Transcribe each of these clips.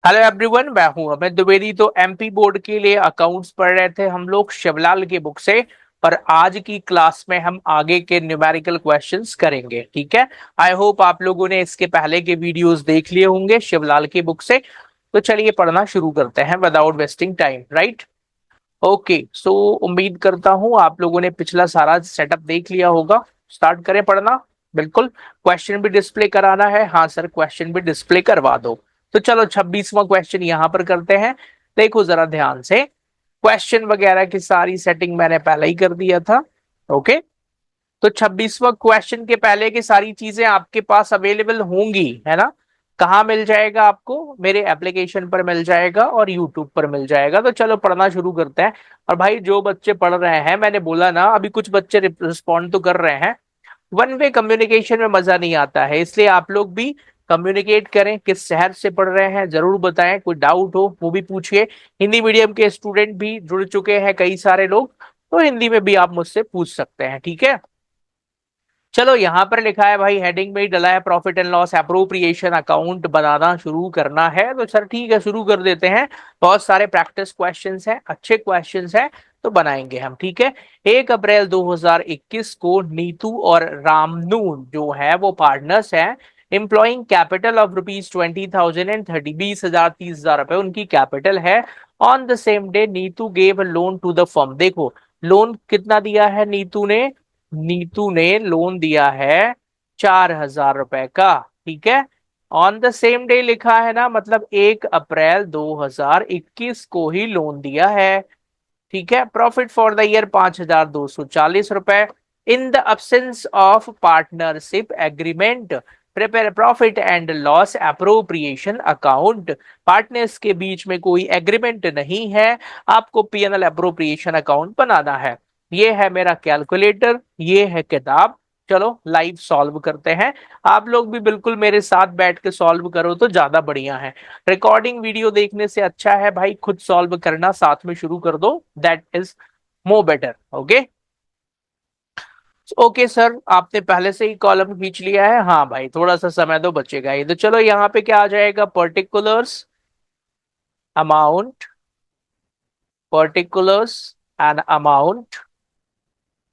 Hello everyone, मैं हूं अमित द्विवेदी। तो एमपी बोर्ड के लिए अकाउंट्स पढ़ रहे थे हम लोग शिवलाल की बुक से। पर आज की क्लास में हम आगे के न्यूमेरिकल क्वेश्चंस करेंगे, ठीक है। आई होप आप लोगों ने इसके पहले के वीडियोस देख लिए होंगे शिवलाल की बुक से। तो चलिए पढ़ना शुरू करते हैं without wasting time, right. Okay, so उम्मीद करता हूं आप लोगों ने पिछला सारा सेटअप देख लिया होगा। स्टार्ट करें पढ़ना। बिल्कुल। क्वेश्चन भी डिस्प्ले कराना है? हाँ सर, क्वेश्चन भी डिस्प्ले करवा दो। तो चलो 26वां क्वेश्चन यहां पर करते हैं। देखो जरा ध्यान से, क्वेश्चन वगैरह की सारी सेटिंग मैंने पहले ही कर दिया था। ओके। तो 26वां क्वेश्चन के पहले की सारी चीजें आपके पास अवेलेबल होंगी, है ना। कहाँ मिल जाएगा आपको? मेरे एप्लीकेशन पर मिल जाएगा और यूट्यूब पर मिल जाएगा। तो चलो पढ़ना शुरू करते हैं। और भाई जो बच्चे पढ़ रहे हैं, मैंने बोला ना अभी कुछ बच्चे रिस्पॉन्ड तो कर रहे हैं। वन वे कम्युनिकेशन में मजा नहीं आता है, इसलिए आप लोग भी कम्युनिकेट करें। किस शहर से पढ़ रहे हैं जरूर बताएं, कोई डाउट हो वो भी पूछिए। हिंदी मीडियम के स्टूडेंट भी जुड़ चुके हैं कई सारे लोग, तो हिंदी में भी आप मुझसे पूछ सकते हैं, ठीक है। चलो यहां पर लिखा है भाई, हेडिंग में ही डला है profit and loss appropriation account बनाना शुरू करना है। तो सर ठीक है, शुरू कर देते हैं। बहुत सारे प्रैक्टिस क्वेश्चंस हैं, अच्छे क्वेश्चंस हैं, तो बनाएंगे हम, ठीक है। 1 अप्रैल 2021 को नीतू और रामनू जो है वो पार्टनर्स हैं। Employing capital of rupees 20,000 and 20,000 30,000 रुपए उनकी कैपिटल है। On the same day Neetu gave loan to the firm. देखो लोन कितना दिया है नीतू ने। नीतू ने लोन दिया है 4,000 रुपए का, ठीक है। ऑन द सेम डे लिखा है ना, मतलब 1 अप्रैल 2021 को ही लोन दिया है, ठीक है। प्रॉफिट फॉर द ईयर 5,240 रुपए। इन the absence of partnership agreement prepare profit and loss appropriation account. Partners के बीच में कोई एग्रीमेंट नहीं है, आपको पीएनएल अप्रोप्रिएशन अकाउंट बनाना है। ये है मेरा कैलकुलेटर, ये है किताब। चलो लाइव सॉल्व करते हैं। आप लोग भी बिल्कुल मेरे साथ बैठ के सॉल्व करो तो ज्यादा बढ़िया है। रिकॉर्डिंग वीडियो देखने से अच्छा है भाई खुद सॉल्व करना, साथ में शुरू कर दो, that is more better. Okay. Okay sir, आपने पहले से ही कॉलम खींच लिया है? हाँ भाई, थोड़ा सा समय तो बचेगा ही। तो चलो यहाँ पे क्या आ जाएगा, particulars, amount, particulars and amount.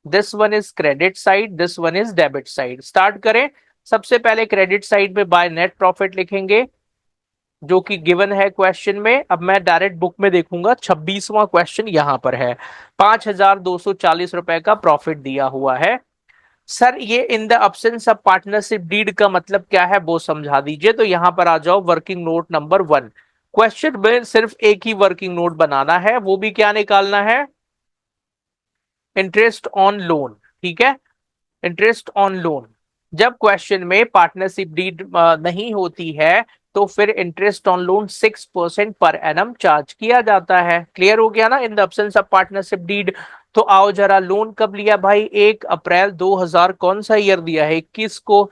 This one is credit side, this one is debit side. Start करें। सबसे पहले क्रेडिट साइड में बाय नेट प्रॉफिट लिखेंगे, जो कि गिवन है क्वेश्चन में। अब मैं डायरेक्ट बुक में देखूंगा, 26वां क्वेश्चन यहां पर है। 5,240 रुपए का प्रॉफिट दिया हुआ है। सर ये in the absence of partnership deed का मतलब क्या है वो समझा दीजिए। तो यहां पर आ जाओ, वर्किंग नोट नंबर 1। क्वेश्चन में सिर्फ एक ही वर्किंग नोट बनाना है, वो भी क्या निकालना है, इंटरेस्ट ऑन लोन, ठीक है। Interest on loan. जब क्वेश्चन में पार्टनरशिप डीड नहीं होती है, तो फिर interest on loan 6% per annum charge किया जाता है। क्लियर हो गया ना, in the absence of partnership deed. तो आओ जरा, लोन कब लिया भाई, 1 अप्रैल 2000, कौन सा ईयर दिया है, 21 को।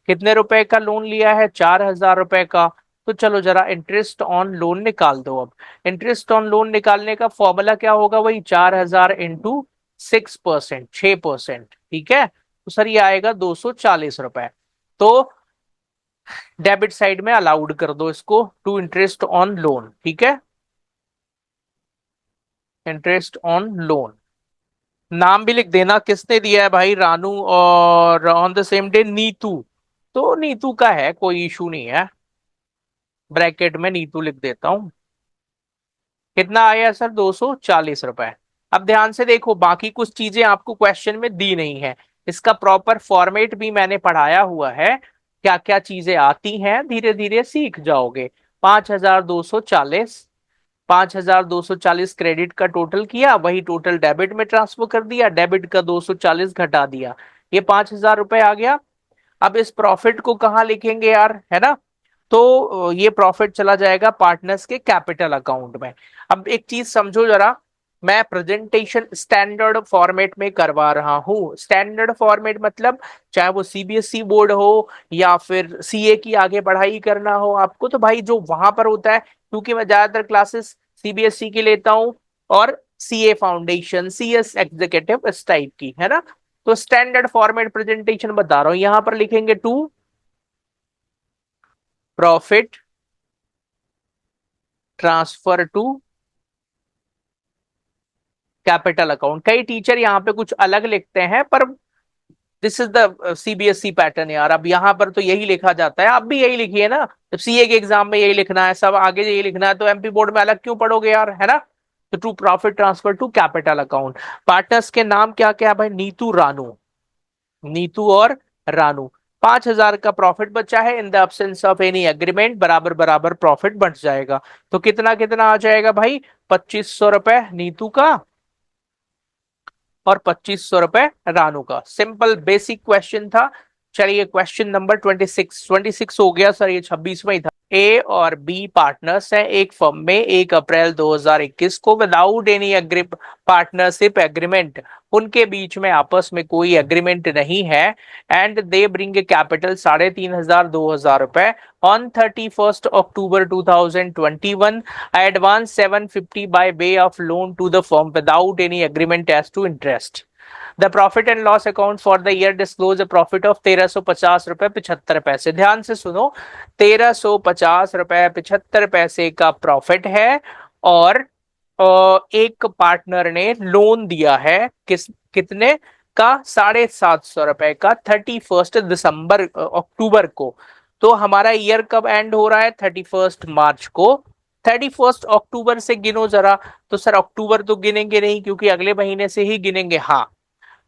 कितने रुपए का लोन लिया है, 4,000 रुपए का। तो चलो जरा इंटरेस्ट ऑन लोन निकाल दो अब। इंटरेस्ट ऑन लोन निकालने का फॉर्मूला क्या होगा, वही 4,000 इंटू 6%, 6%, ठीक है। तो सर ये आएगा 240 रुपए। तो डेबिट साइड में अलाउड कर दो इसको, टू इंटरेस्ट ऑन लोन, ठीक है। Interest on loan. नाम भी लिख देना किसने दिया है भाई, रानू, और on the same day Neetu. तो नीतू का है, कोई इशू नहीं है। ब्रैकेट में नीतू लिख देता हूं। कितना आया सर, 240 रुपए। अब ध्यान से देखो, बाकी कुछ चीजें आपको क्वेश्चन में दी नहीं है। इसका प्रॉपर फॉर्मेट भी मैंने पढ़ाया हुआ है, क्या क्या चीजें आती हैं धीरे धीरे सीख जाओगे। 5,240, 5,240 क्रेडिट का टोटल किया, वही टोटल डेबिट में ट्रांसफर कर दिया, डेबिट का 240 घटा दिया, ये 5,000 रुपए आ गया। अब इस प्रॉफिट को कहाँ लिखेंगे यार, है ना। तो ये प्रॉफिट चला जाएगा पार्टनर्स के कैपिटल अकाउंट में। अब एक चीज समझो जरा, मैं प्रेजेंटेशन स्टैंडर्ड फॉर्मेट में करवा रहा हूं। स्टैंडर्ड फॉर्मेट मतलब चाहे वो सीबीएसई बोर्ड हो या फिर सीए की आगे पढ़ाई करना हो आपको, तो भाई जो वहां पर होता है, क्योंकि मैं ज्यादातर क्लासेस सीबीएसई की लेता हूं और सीए फाउंडेशन, सीएस एग्जीक्यूटिव, इस टाइप की, है ना। तो स्टैंडर्ड फॉर्मेट प्रेजेंटेशन बता रहा हूं, यहां पर लिखेंगे to profit transfer to capital account. कई टीचर यहाँ पे कुछ अलग लिखते हैं, पर this is the CBSE pattern यार। अब यहाँ पर तो यही लिखा जाता है, आप भी यही लिखिए ना। जब सीए के एग्जाम में यही लिखना है, सब आगे यही लिखना है, तो एमपी बोर्ड में अलग क्यों पढ़ोगे यार, है ना। तो to profit transfer to capital account. Partners के नाम क्या क्या है भाई, नीतू रानू, नीतू और रानू। 5,000 का प्रॉफिट बचा है, इन the absence of any agreement बराबर बराबर प्रॉफिट बच जाएगा। तो कितना कितना आ जाएगा भाई, 2500 रुपए नीतू का और 2500 रुपए रानू का। सिंपल बेसिक क्वेश्चन था। चलिए क्वेश्चन नंबर 26 हो गया सर, ये 26वां ही था। ए और बी पार्टनर्स हैं एक फर्म में 1 अप्रैल 2021 को, विदाउट एनी पार्टनरशिप एग्रीमेंट, उनके बीच में आपस में कोई एग्रीमेंट नहीं है। एंड दे ब्रिंग कैपिटल 3,500 2,000 रुपए on 31 October 2021, advance 750 by way of loan to the firm without any agreement as to interest. The profit and loss account for the year disclose a profit of 1,350 रुपए 75 पैसे। ध्यान से सुनो, 1,350 रुपए 75 पैसे का profit है, और एक पार्टनर ने लोन दिया है, कितने का, 750 रुपए का, 31 दिसंबर अक्टूबर को। तो हमारा ईयर कब एंड हो रहा है, 31 मार्च को। 31 अक्टूबर से गिनो जरा। तो सर अक्टूबर तो गिनेंगे नहीं, क्योंकि अगले महीने से ही गिनेंगे। हाँ,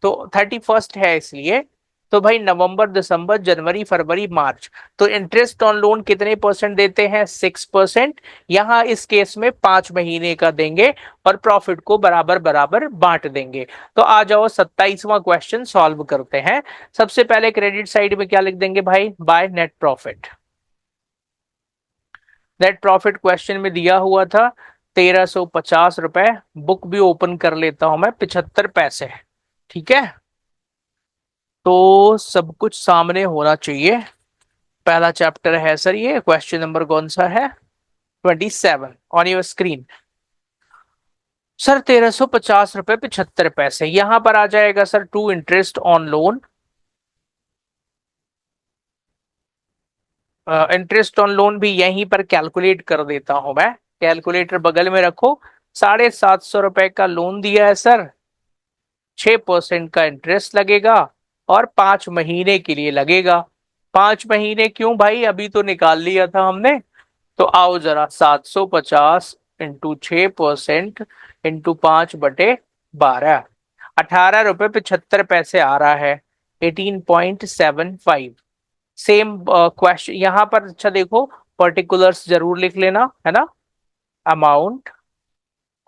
तो 31 है इसलिए। तो भाई नवंबर दिसंबर जनवरी फरवरी मार्च, तो इंटरेस्ट ऑन लोन कितने परसेंट देते हैं, 6%। यहां इस केस में 5 महीने का देंगे, और प्रॉफिट को बराबर बराबर बांट देंगे। तो आ जाओ 27वां क्वेश्चन सॉल्व करते हैं। सबसे पहले क्रेडिट साइड में क्या लिख देंगे भाई, bye net profit. Net profit question में दिया हुआ था 1,350 रुपए। बुक भी ओपन कर लेता हूं मैं, 75 पैसे। ठीक है, तो सब कुछ सामने होना चाहिए। पहला चैप्टर है सर ये, क्वेश्चन नंबर कौन सा है, 27 ऑन योर स्क्रीन। सर 1,350 रुपए 75 पैसे, यहां पर आ जाएगा sir to interest on loan. Interest on loan भी यहीं पर कैलकुलेट कर देता हूं मैं, कैलकुलेटर बगल में रखो। 750 रुपए का लोन दिया है सर, 6% का इंटरेस्ट लगेगा, और 5 महीने के लिए लगेगा। 5 महीने क्यों भाई, अभी तो निकाल लिया था हमने। तो आओ जरा, 750 इंटू 6% इंटू 5/12, 18 रुपए 75 पैसे आ रहा है, 18.75। सेम क्वेश्चन यहां पर। अच्छा देखो, पर्टिकुलर्स जरूर लिख लेना, है ना, अमाउंट,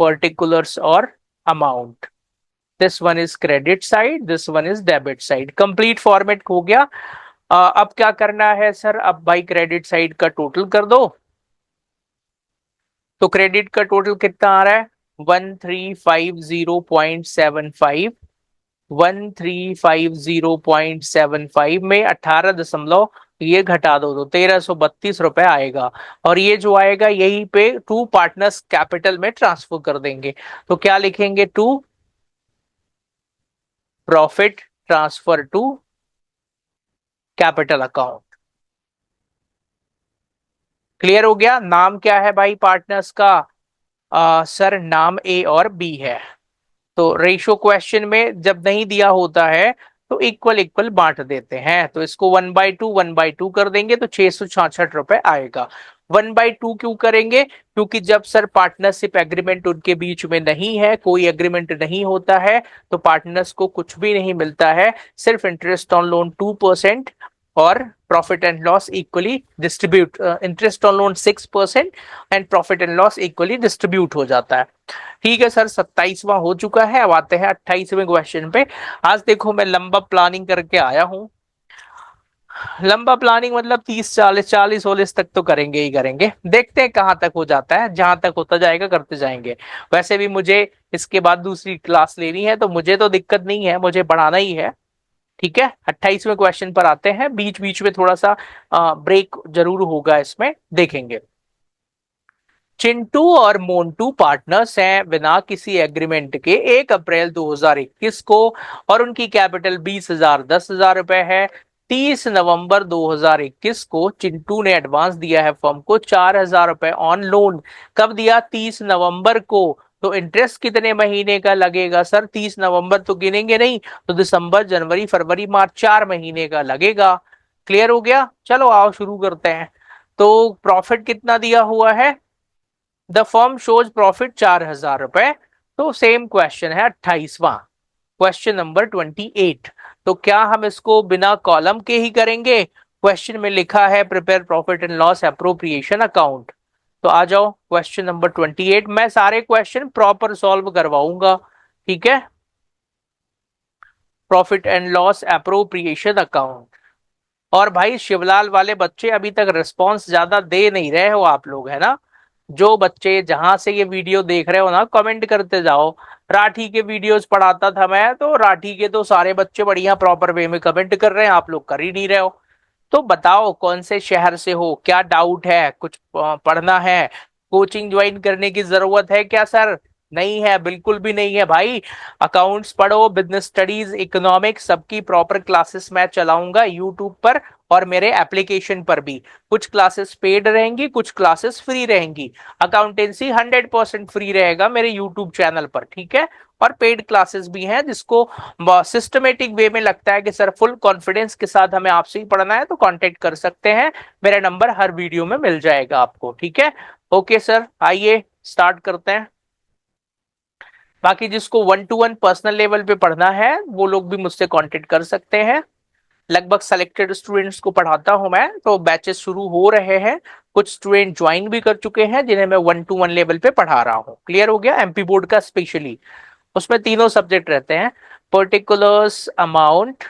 पर्टिकुलर्स और amount. This one is credit side, this one is debit side. Complete format हो गया। अब क्या करना है सर, अब भाई क्रेडिट साइड का टोटल कर दो। तो क्रेडिट का टोटल कितना आ रहा है, 1350.75। 1350.75 में 18 ये घटा दो तो 1,332 रुपए आएगा। और ये जो आएगा यही पे टू पार्टनर्स कैपिटल में ट्रांसफर कर देंगे। तो क्या लिखेंगे, to profit transfer to capital account. Clear हो गया। नाम क्या है भाई पार्टनर्स का, सर नाम ए और बी है। तो रेशियो क्वेश्चन में जब नहीं दिया होता है तो इक्वल इक्वल बांट देते हैं। तो इसको 1/2 कर देंगे तो 666 रुपए आएगा। 1/2 क्यों करेंगे, क्योंकि जब सर पार्टनरशिप एग्रीमेंट उनके बीच में नहीं है, कोई एग्रीमेंट नहीं होता है, तो पार्टनर्स को कुछ भी नहीं मिलता है, सिर्फ इंटरेस्ट ऑन लोन 2% और profit and loss equally distribute, interest on loan 6% and profit and loss equally distribute हो जाता है। ठीक है सर, 27वां हो चुका है। अब आते हैं 28वें क्वेश्चन पे। आज देखो मैं लंबा प्लानिंग करके आया हूं। लंबा प्लानिंग मतलब 30 40 तक तो करेंगे ही करेंगे, देखते हैं कहां तक हो जाता है, जहां तक होता जाएगा करते जाएंगे। वैसे भी मुझे इसके बाद दूसरी क्लास लेनी है, तो मुझे तो दिक्कत नहीं है, मुझे पढ़ाना ही है। ठीक है, 28वें क्वेश्चन पर आते हैं। बीच बीच में थोड़ा सा ब्रेक जरूर होगा, इसमें देखेंगे। चिंटू और मोन्टू पार्टनर्स हैं बिना किसी एग्रीमेंट के 1 अप्रैल 2021 को, और उनकी कैपिटल 20,000 10,000 रुपए है। 30 नवंबर 2021 को चिंटू ने एडवांस दिया है फर्म को 4,000 रुपए ऑन लोन। कब दिया? 30 नवंबर को। तो इंटरेस्ट कितने महीने का लगेगा सर? 30 नवंबर तो गिनेंगे नहीं, तो दिसंबर, जनवरी, फरवरी, मार्च, 4 महीने का लगेगा। क्लियर हो गया? चलो आओ शुरू करते हैं। तो प्रॉफिट कितना दिया हुआ है? द फर्म शोज प्रॉफिट 4,000 रुपए। तो सेम क्वेश्चन है 28वां, क्वेश्चन नंबर 28। तो क्या हम इसको बिना कॉलम के ही करेंगे? क्वेश्चन में लिखा है prepare profit and loss appropriation account. तो आ जाओ क्वेश्चन नंबर 28। मैं सारे क्वेश्चन प्रॉपर सॉल्व करवाऊंगा, ठीक है। Profit and loss appropriation account. और भाई शिवलाल वाले बच्चे अभी तक रिस्पॉन्स ज्यादा दे नहीं रहे हो आप लोग, है ना। जो बच्चे जहां से ये वीडियो देख रहे हो ना, कमेंट करते जाओ। राठी के वीडियोस पढ़ाता था मैं, तो राठी के तो सारे बच्चे बढ़िया प्रॉपर वे में कमेंट कर रहे हैं, आप लोग कर ही नहीं रहे हो। तो बताओ कौन से शहर से हो, क्या डाउट है, कुछ पढ़ना है, कोचिंग ज्वाइन करने की जरूरत है क्या सर? नहीं है, बिल्कुल भी नहीं है भाई। अकाउंट्स पढ़ो, बिजनेस स्टडीज, इकोनॉमिक्स, सबकी प्रॉपर क्लासेस मैं चलाऊंगा यूट्यूब पर और मेरे एप्लीकेशन पर भी। कुछ क्लासेस पेड रहेंगी, कुछ क्लासेस फ्री रहेंगी। अकाउंटेंसी 100% फ्री रहेगा मेरे यूट्यूब चैनल पर, ठीक है। और पेड क्लासेस भी हैं, जिसको सिस्टमेटिक वे में लगता है कि सर फुल कॉन्फिडेंस के साथ हमें आपसे ही पढ़ना है, तो कांटेक्ट कर सकते हैं। मेरा नंबर हर वीडियो में मिल जाएगा आपको, ठीक है। ओके सर, आइए स्टार्ट करते हैं। बाकी जिसको 1-to-1 पर्सनल लेवल पे पढ़ना है वो लोग भी मुझसे कांटेक्ट कर सकते हैं। लगभग सेलेक्टेड स्टूडेंट्स को पढ़ाता हूं मैं, तो बैचेस शुरू हो रहे हैं। कुछ स्टूडेंट ज्वाइन भी कर चुके हैं जिन्हें मैं 1-to-1 लेवल पे पढ़ा रहा हूँ। क्लियर हो गया? एमपी बोर्ड का स्पेशली, उसमें तीनों सब्जेक्ट रहते हैं, पर्टिकुलर्स, अमाउंट,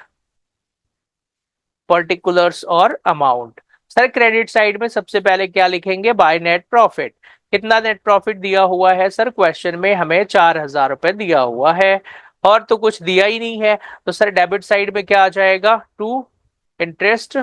पर्टिकुलर्स और अमाउंट। सर क्रेडिट साइड में सबसे पहले क्या लिखेंगे? By net profit. कितना नेट प्रॉफिट दिया हुआ है सर? क्वेश्चन में हमें 4,000 रुपए दिया हुआ है, और तो कुछ दिया ही नहीं है। तो सर डेबिट साइड में क्या आ जाएगा? टू इंटरेस्ट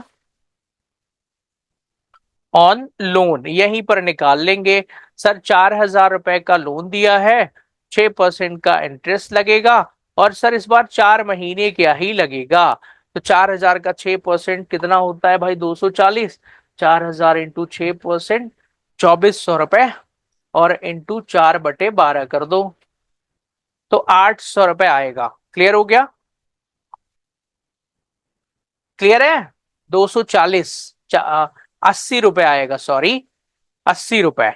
ऑन लोन, यहीं पर निकाल लेंगे। सर 4,000 रुपए का लोन दिया है, 6% का इंटरेस्ट लगेगा, और सर इस बार 4 महीने क्या ही लगेगा। तो 4,000 का 6% कितना होता है भाई? 240। 4,000 इंटू 6%, 2,400 रुपए, और इंटू 4/12 कर दो, तो 800 रुपए आएगा। क्लियर हो गया? क्लियर है? 240, 80 रुपए आएगा, सॉरी, 80 रुपए।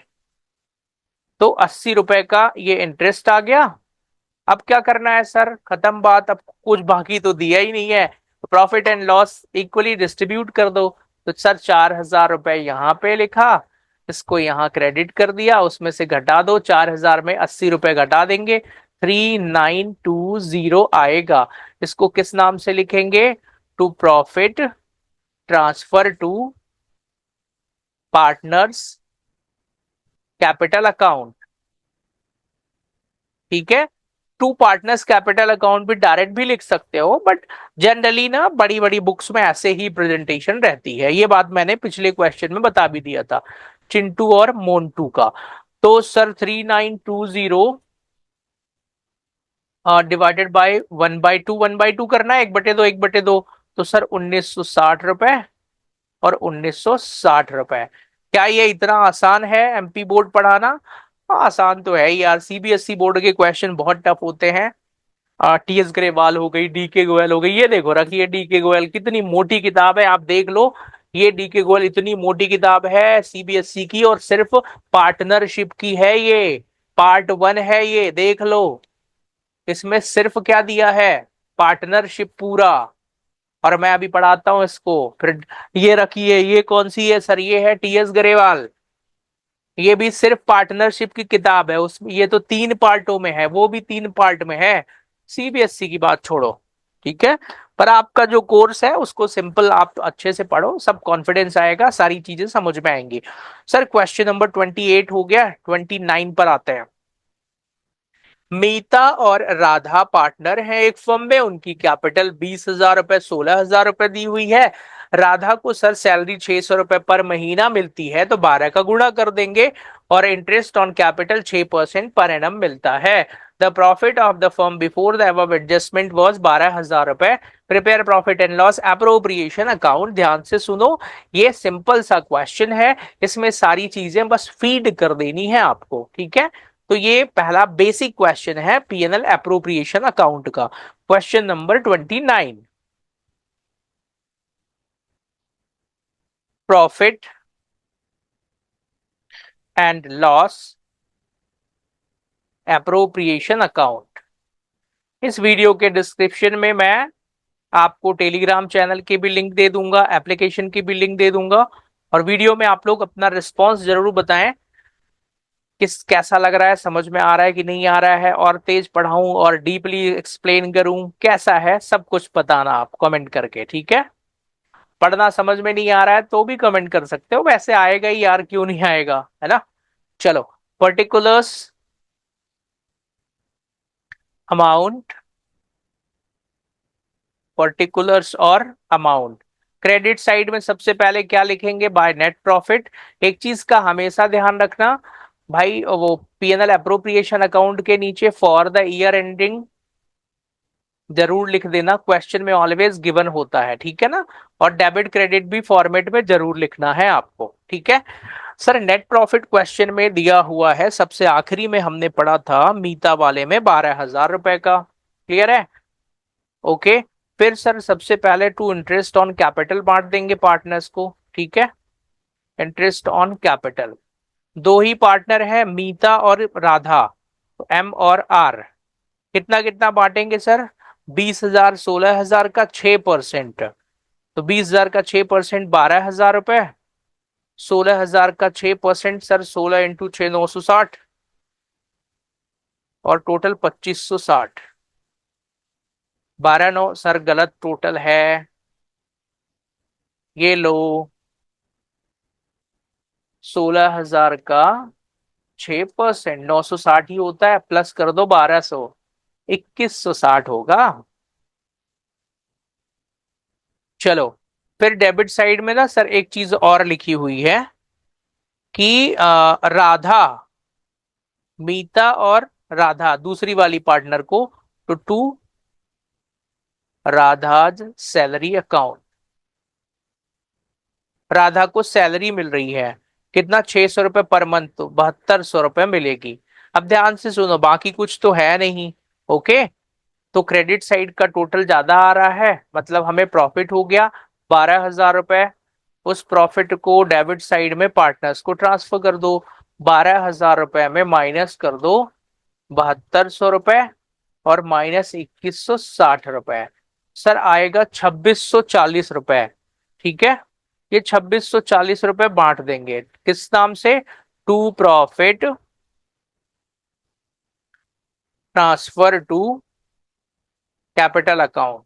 तो 80 रुपए का ये इंटरेस्ट आ गया। अब क्या करना है सर? खत्म बात, अब कुछ बाकी तो दिया ही नहीं है, तो profit and loss equally distribute कर दो। तो सर 4,000 रुपए यहाँ पे लिखा, इसको यहाँ क्रेडिट कर दिया, उसमें से घटा दो, 4,000 में 80 रुपए घटा देंगे, 3,920 आएगा। इसको किस नाम से लिखेंगे? To profit transfer to partners capital account, ठीक है। टू पार्टनर्स कैपिटल अकाउंट भी डायरेक्ट भी लिख सकते हो, बट जनरली ना बड़ी बड़ी बुक्स में ऐसे ही प्रेजेंटेशन रहती है। ये बात मैंने पिछले क्वेश्चन में बता भी दिया था, चिंटू और मोन्टू का। तो सर 3,920 डिवाइडेड बाय 1/2, 1/2 करना है, 1/2, 1/2। तो सर 1,960 रुपए और 1,960 रुपए। क्या ये इतना आसान है एमपी बोर्ड पढ़ाना? आसान तो है ही यार, सीबीएसई बोर्ड के क्वेश्चन बहुत टफ होते हैं। टीएस ग्रेवाल हो गई, डीके गोयल हो गई, ये देखो रखिए डीके गोयल, कितनी मोटी किताब है, आप देख लो। ये डीके गोयल इतनी मोटी किताब है सीबीएसई की, और सिर्फ पार्टनरशिप की है ये, पार्ट 1 है ये, देख लो। इसमें सिर्फ क्या दिया है? पार्टनरशिप पूरा। और मैं अभी पढ़ाता हूं इसको। फिर ये रखिए, ये कौन सी है सर? ये है टीएस ग्रेवाल। ये भी सिर्फ पार्टनरशिप की किताब है, उसमें ये तो 3 पार्टों में है, वो भी 3 पार्ट में है। सीबीएसई की बात छोड़ो, ठीक है। पर आपका जो कोर्स है उसको सिंपल आप अच्छे से पढ़ो, सब कॉन्फिडेंस आएगा, सारी चीजें समझ में आएंगी। सर क्वेश्चन नंबर 28 हो गया, 29 पर आते हैं। मीता और राधा पार्टनर हैं एक फर्म में, उनकी कैपिटल 20,000 रुपए, 16,000 रुपए दी हुई है। राधा को सर सैलरी 600 रुपए पर महीना मिलती है तो 12 का गुणा कर देंगे, और interest on capital 6% per annum मिलता है। The profit of the firm before the above adjustment was 12,000 रुपए। Prepare profit and loss appropriation account. ध्यान से सुनो, ये सिंपल सा क्वेश्चन है, इसमें सारी चीजें बस फीड कर देनी है आपको, ठीक है। तो ये पहला बेसिक क्वेश्चन है पीएनएल अप्रोप्रिएशन अकाउंट का, question number 29। Profit and loss appropriation account. इस वीडियो के डिस्क्रिप्शन में मैं आपको टेलीग्राम चैनल की भी लिंक दे दूंगा, एप्लीकेशन की भी लिंक दे दूंगा, और वीडियो में आप लोग अपना रिस्पॉन्स जरूर बताएं, कैसा लग रहा है, समझ में आ रहा है कि नहीं आ रहा है, और तेज पढ़ाऊं और डीपली एक्सप्लेन करूं, कैसा है, सब कुछ बताना आप कमेंट करके, ठीक है। पढ़ना समझ में नहीं आ रहा है तो भी कमेंट कर सकते हो, वैसे आएगा ही यार, क्यों नहीं आएगा, है ना। चलो, पर्टिकुलर्स, अमाउंट, पर्टिकुलर्स और अमाउंट। क्रेडिट साइड में सबसे पहले क्या लिखेंगे, बाय नेट प्रॉफिट। एक चीज का हमेशा ध्यान रखना भाई, वो पीएनएल अप्रोप्रिएशन अकाउंट के नीचे फॉर द ईयर एंडिंग जरूर लिख देना, क्वेश्चन में ऑलवेज गिवन होता है, ठीक है ना। और डेबिट क्रेडिट भी फॉर्मेट में जरूर लिखना है आपको, ठीक है। सर नेट प्रॉफिट क्वेश्चन में दिया हुआ है, सबसे आखिरी में हमने पढ़ा था मीता वाले में 12,000 रुपए का, क्लियर है, ओके। फिर सर सबसे पहले टू इंटरेस्ट ऑन कैपिटल बांट देंगे पार्टनर्स को, ठीक है। इंटरेस्ट ऑन कैपिटल, दो ही पार्टनर है मीता और राधा, तो एम और आर, कितना कितना बांटेंगे सर, 20,000, 16,000 का 6%, तो 20,000 का 6% 12,000 रुपए, 16,000 का 6% सर 16 इंटू 6 960, और टोटल 2,560। 12 9 सर गलत टोटल है, ये लो, 16,000 का 6% 960 ही होता है, प्लस कर दो 1,200, 2,160 होगा। चलो, फिर डेबिट साइड में ना सर एक चीज और लिखी हुई है कि राधा, मीता और राधा दूसरी वाली पार्टनर को, तो to Radha's salary account. Radha को सैलरी मिल रही है, कितना, 600 रुपए पर मंथ, तो 7,200 रुपए मिलेगी। अब ध्यान से सुनो, बाकी कुछ तो है नहीं, ओके। तो क्रेडिट साइड का टोटल ज्यादा आ रहा है, मतलब हमें प्रॉफिट हो गया 12,000 रुपए। उस प्रॉफिट को डेबिट साइड में पार्टनर्स को ट्रांसफर कर दो, 12,000 रुपए में माइनस कर दो 7,200 रुपए, और माइनस 2,160 रुपए, सर आएगा 2,640 रुपए, ठीक है। ये 2,640 रुपए बांट देंगे किस नाम से, to profit transfer to capital account,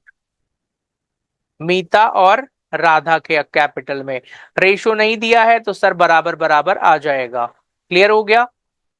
Meeta और राधा के कैपिटल में। रेशो नहीं दिया है तो सर बराबर बराबर आ जाएगा, क्लियर हो गया।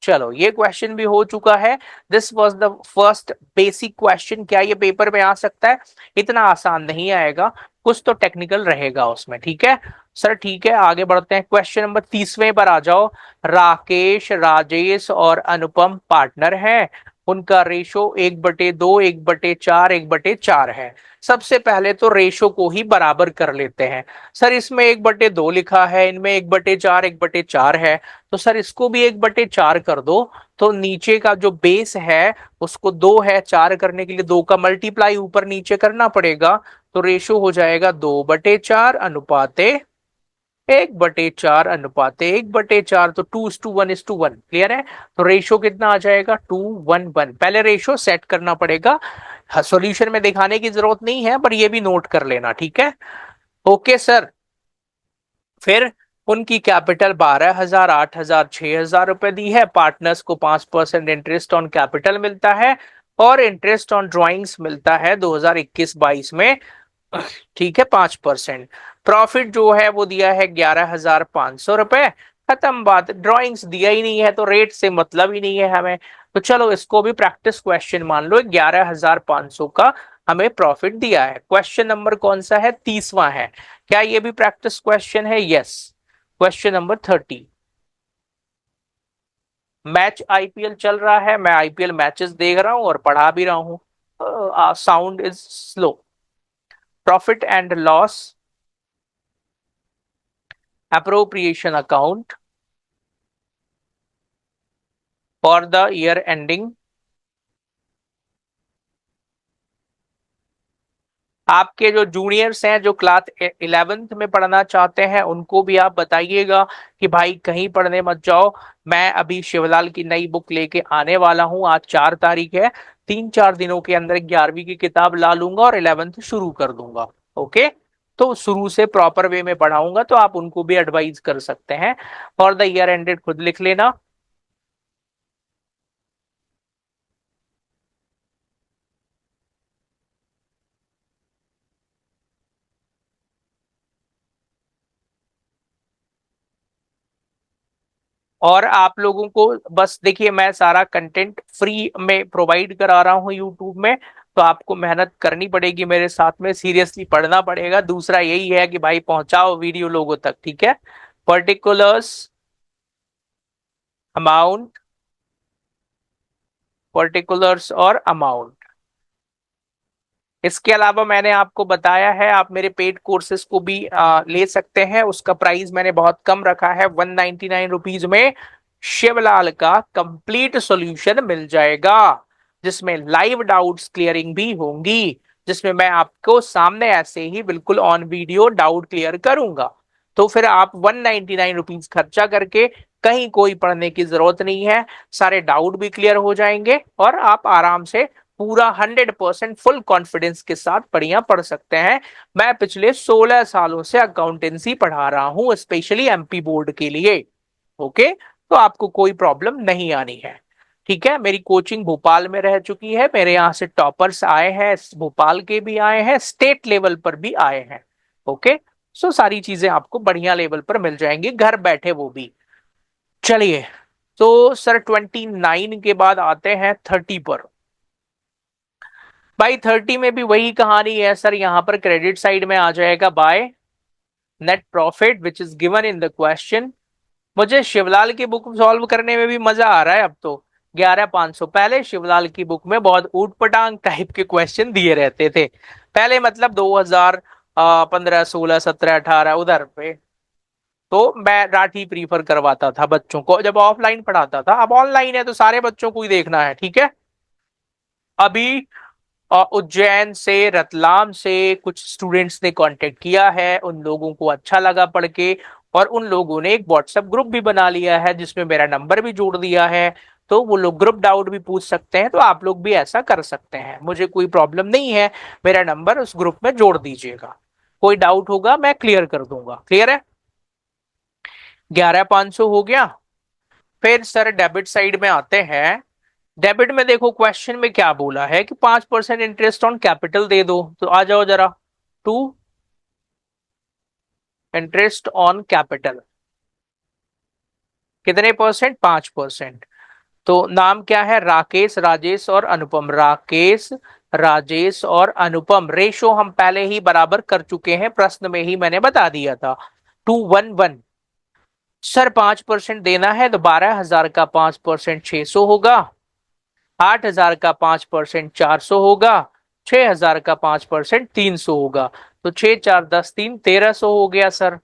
चलो, ये क्वेश्चन भी हो चुका है। This was the first basic question. क्या ये पेपर में आ सकता है, इतना आसान नहीं आएगा, कुछ तो टेक्निकल रहेगा उसमें, ठीक है सर। ठीक है, आगे बढ़ते हैं, क्वेश्चन नंबर 30वें पर आ जाओ। राकेश, राजेश और अनुपम पार्टनर हैं, उनका रेशो 1/2, 1/4, 1/4 है। सबसे पहले तो रेशो को ही बराबर कर लेते हैं। सर इसमें 1/2 लिखा है, इनमें 1/4, 1/4 है, तो सर इसको भी 1/4 कर दो। तो नीचे का जो बेस है उसको 2 है, 4 करने के लिए 2 का मल्टीप्लाई ऊपर नीचे करना पड़ेगा, तो रेशो हो जाएगा 2/4 अनुपाते 1/4 अनुपाते 1/4, तो 2:1:1, क्लियर है। तो रेशो कितना आ जाएगा, 2:1:1। पहले रेशो सेट करना पड़ेगा, सॉल्यूशन में दिखाने की जरूरत नहीं है, पर ये भी नोट कर लेना, ठीक है, ओके सर। फिर उनकी कैपिटल 12,000, 8,000, 6,000 रुपए दी है, पार्टनर्स को 5% इंटरेस्ट ऑन कैपिटल मिलता है, और इंटरेस्ट ऑन ड्रॉइंग्स मिलता है 2021-22 में, ठीक है, 5%। प्रॉफिट जो है वो दिया है 11,500 रुपए, खत्म बात, ड्रॉइंग्स दिया ही नहीं है तो रेट से मतलब ही नहीं है हमें। तो चलो इसको भी प्रैक्टिस क्वेश्चन मान लो, 11,500 का हमें प्रॉफिट दिया है। क्वेश्चन नंबर कौन सा है? 30वां है। क्या ये भी प्रैक्टिस क्वेश्चन है? Yes. Question number 30। Match IPL चल रहा है, मैं आईपीएल मैचेस देख रहा हूं और पढ़ा भी रहा हूं। Sound is slow. Profit and loss, appropriation account for the year ending. आपके जो जूनियर्स हैं, जो क्लास 11th में पढ़ना चाहते हैं, उनको भी आप बताइएगा कि भाई कहीं पढ़ने मत जाओ। मैं अभी शिवलाल की नई बुक लेके आने वाला हूं। आज 4 तारीख है। 3-4 दिनों के अंदर 11वीं की किताब ला लूंगा और 11th शुरू कर दूंगा। ओके। तो शुरू से प्रॉपर वे में पढ़ाऊंगा, तो आप उनको भी एडवाइस कर सकते हैं। फॉर द ईयर एंडेड खुद लिख लेना। और आप लोगों को बस देखिए, मैं सारा कंटेंट फ्री में प्रोवाइड करा रहा हूँ यूट्यूब में। तो आपको मेहनत करनी पड़ेगी मेरे साथ में, सीरियसली पढ़ना पड़ेगा। दूसरा यही है कि भाई पहुंचाओ वीडियो लोगों तक, ठीक है? पर्टिकुलर्स, अमाउंट, पर्टिकुलर्स और अमाउंट। इसके अलावा मैंने आपको बताया है, आप मेरे पेड कोर्सेज को भी ले सकते हैं। उसका प्राइस मैंने बहुत कम रखा है, 199 रुपीज में शिवलाल का कंप्लीट सॉल्यूशन मिल जाएगा, जिसमें लाइव डाउट्स क्लियरिंग भी होंगी, जिसमें मैं आपको सामने ऐसे ही बिल्कुल ऑन वीडियो डाउट क्लियर करूंगा। तो फिर आप 199 रुपीज खर्चा करके कहीं कोई पढ़ने की जरूरत नहीं है। सारे डाउट भी क्लियर हो जाएंगे और आप आराम से पूरा 100% फुल कॉन्फिडेंस के साथ बढ़िया पढ़ सकते हैं। मैं पिछले 16 सालों से अकाउंटेंसी पढ़ा रहा हूं, स्पेशली एमपी बोर्ड के लिए। ओके। तो आपको कोई प्रॉब्लम नहीं आनी है। ठीक है। मेरी कोचिंग भोपाल में रह चुकी है, मेरे यहाँ से टॉपर्स आए हैं, भोपाल के भी आए हैं, स्टेट लेवल पर भी आए हैं। ओके। सो सारी चीजें आपको बढ़िया लेवल पर मिल जाएंगी घर बैठे, वो भी। चलिए। तो सर 29 के बाद आते हैं 30 पर। भाई 30 में भी वही कहानी है सर, यहां पर क्रेडिट साइड में आ जाएगा bye net profit which is given in the question. मुझे शिवलाल की बुक सॉल्व करने में भी मजा आ रहा है अब तो। 11,500। पहले शिवलाल की बुक में बहुत ऊट पटांग टाइप के क्वेश्चन दिए रहते थे। पहले मतलब 2015, 16, 17, 18 उधर पे। तो मैं राठी प्रीफर करवाता था बच्चों को जब ऑफलाइन पढ़ाता था। अब ऑनलाइन है तो सारे बच्चों को ही देखना है, ठीक है? अभी उज्जैन से, रतलाम से कुछ स्टूडेंट्स ने कांटेक्ट किया है, उन लोगों को अच्छा लगा पढ़ के, और उन लोगों ने एक व्हाट्सएप ग्रुप भी बना लिया है जिसमें मेरा नंबर भी जोड़ दिया है। तो वो लोग ग्रुप डाउट भी पूछ सकते हैं, तो आप लोग भी ऐसा कर सकते हैं, मुझे कोई प्रॉब्लम नहीं है। मेरा नंबर उस ग्रुप में जोड़ दीजिएगा। कोई डाउट होगा मैं क्लियर कर दूंगा। क्लियर है? 11,500 हो गया। फिर सर डेबिट साइड में आते हैं। डेबिट में देखो क्वेश्चन में क्या बोला है कि 5% इंटरेस्ट ऑन कैपिटल दे दो, तो आ जाओ जरा। टू इंटरेस्ट ऑन कैपिटल कितने परसेंट? 5%। तो नाम क्या है? राकेश, राजेश और अनुपम। राकेश, राजेश और अनुपम। रेशो हम पहले ही बराबर कर चुके हैं, प्रश्न में ही मैंने बता दिया था। 2:1:1। सर 5% देना है तो 12,000 का 5% 600 होगा। 8,000 का 5% 400 होगा। 6,000 का 5% 300 होगा। तो 6, 4, 10, 3, 1,300 हो गया सर।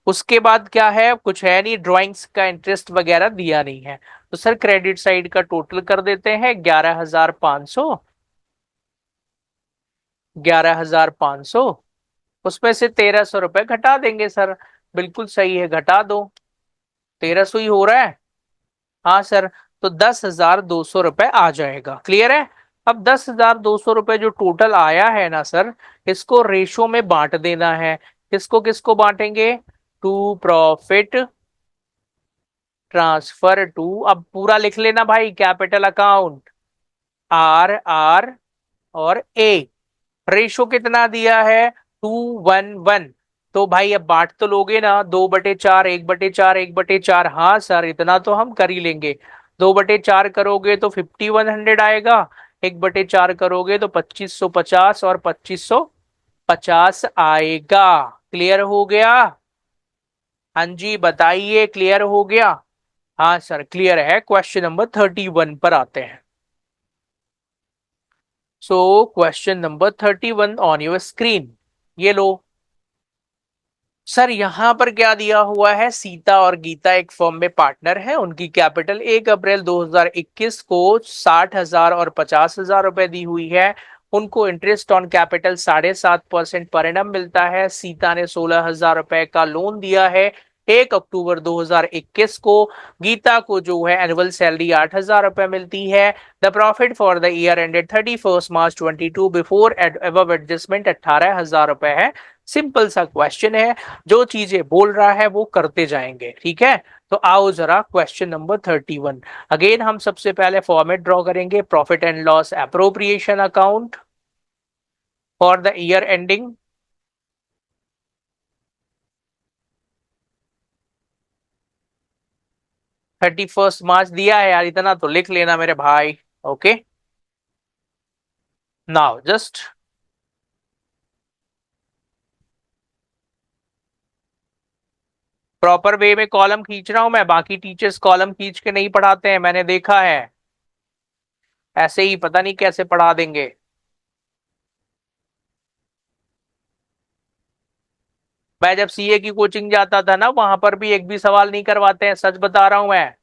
उसके बाद क्या है? कुछ है नहीं, ड्राइंग्स का इंटरेस्ट वगैरह दिया नहीं है। तो सर क्रेडिट साइड का टोटल कर देते हैं 11,500। 11,500, उसमें से 1,300 रुपए घटा देंगे सर। बिल्कुल सही है, घटा दो। 1,300 ही हो रहा है। हाँ सर। तो 10,200 रुपए आ जाएगा। क्लियर है? अब 10,200 रुपए जो टोटल आया है ना सर, इसको रेशो में बांट देना है। किसको किसको बांटेंगे? टू प्रॉफिट ट्रांसफर टू, अब पूरा लिख लेना भाई, कैपिटल अकाउंट RR और A। रेशो कितना दिया है? 2:1:1। तो भाई अब बांट तो लोगे ना, 2/4, 1/4, 1/4। हाँ सर, इतना तो हम कर ही लेंगे। 2/4 करोगे तो 5,100 आएगा। 1/4 करोगे तो 2550 और 2550 आएगा। क्लियर हो गया? हाँ जी बताइए, क्लियर हो गया? हाँ सर क्लियर है। क्वेश्चन नंबर 31 पर आते हैं। So question number 31 on your screen, ये लो। सर यहां पर क्या दिया हुआ है, सीता और गीता एक फर्म में पार्टनर है, उनकी कैपिटल 1 अप्रैल 2021 को 60,000 और 50,000 रुपए दी हुई है। उनको interest on capital 7.5% per annum मिलता है। सीता ने 16,000 रुपए का लोन दिया है 1 अक्टूबर 2021 को। गीता को जो है एनुअल सैलरी 8,000 रुपए मिलती है। The profit for the year ended 31 March 2022 before above adjustment 18,000 रुपए है। सिंपल सा क्वेश्चन है, जो चीजें बोल रहा है वो करते जाएंगे। ठीक है, तो आओ जरा क्वेश्चन नंबर 31। अगेन हम सबसे पहले फॉर्मेट ड्रॉ करेंगे, profit and loss appropriation account for the year ending 31 मार्च दिया है यार, इतना तो लिख लेना मेरे भाई। Okay, now just proper way में कॉलम खींच रहा हूं मैं, बाकी टीचर्स कॉलम खींच के नहीं पढ़ाते हैं, मैंने देखा है। ऐसे ही पता नहीं कैसे पढ़ा देंगे। मैं जब सीए की कोचिंग जाता था ना, वहां पर भी एक भी सवाल नहीं करवाते हैं, सच बता रहा हूं मैं।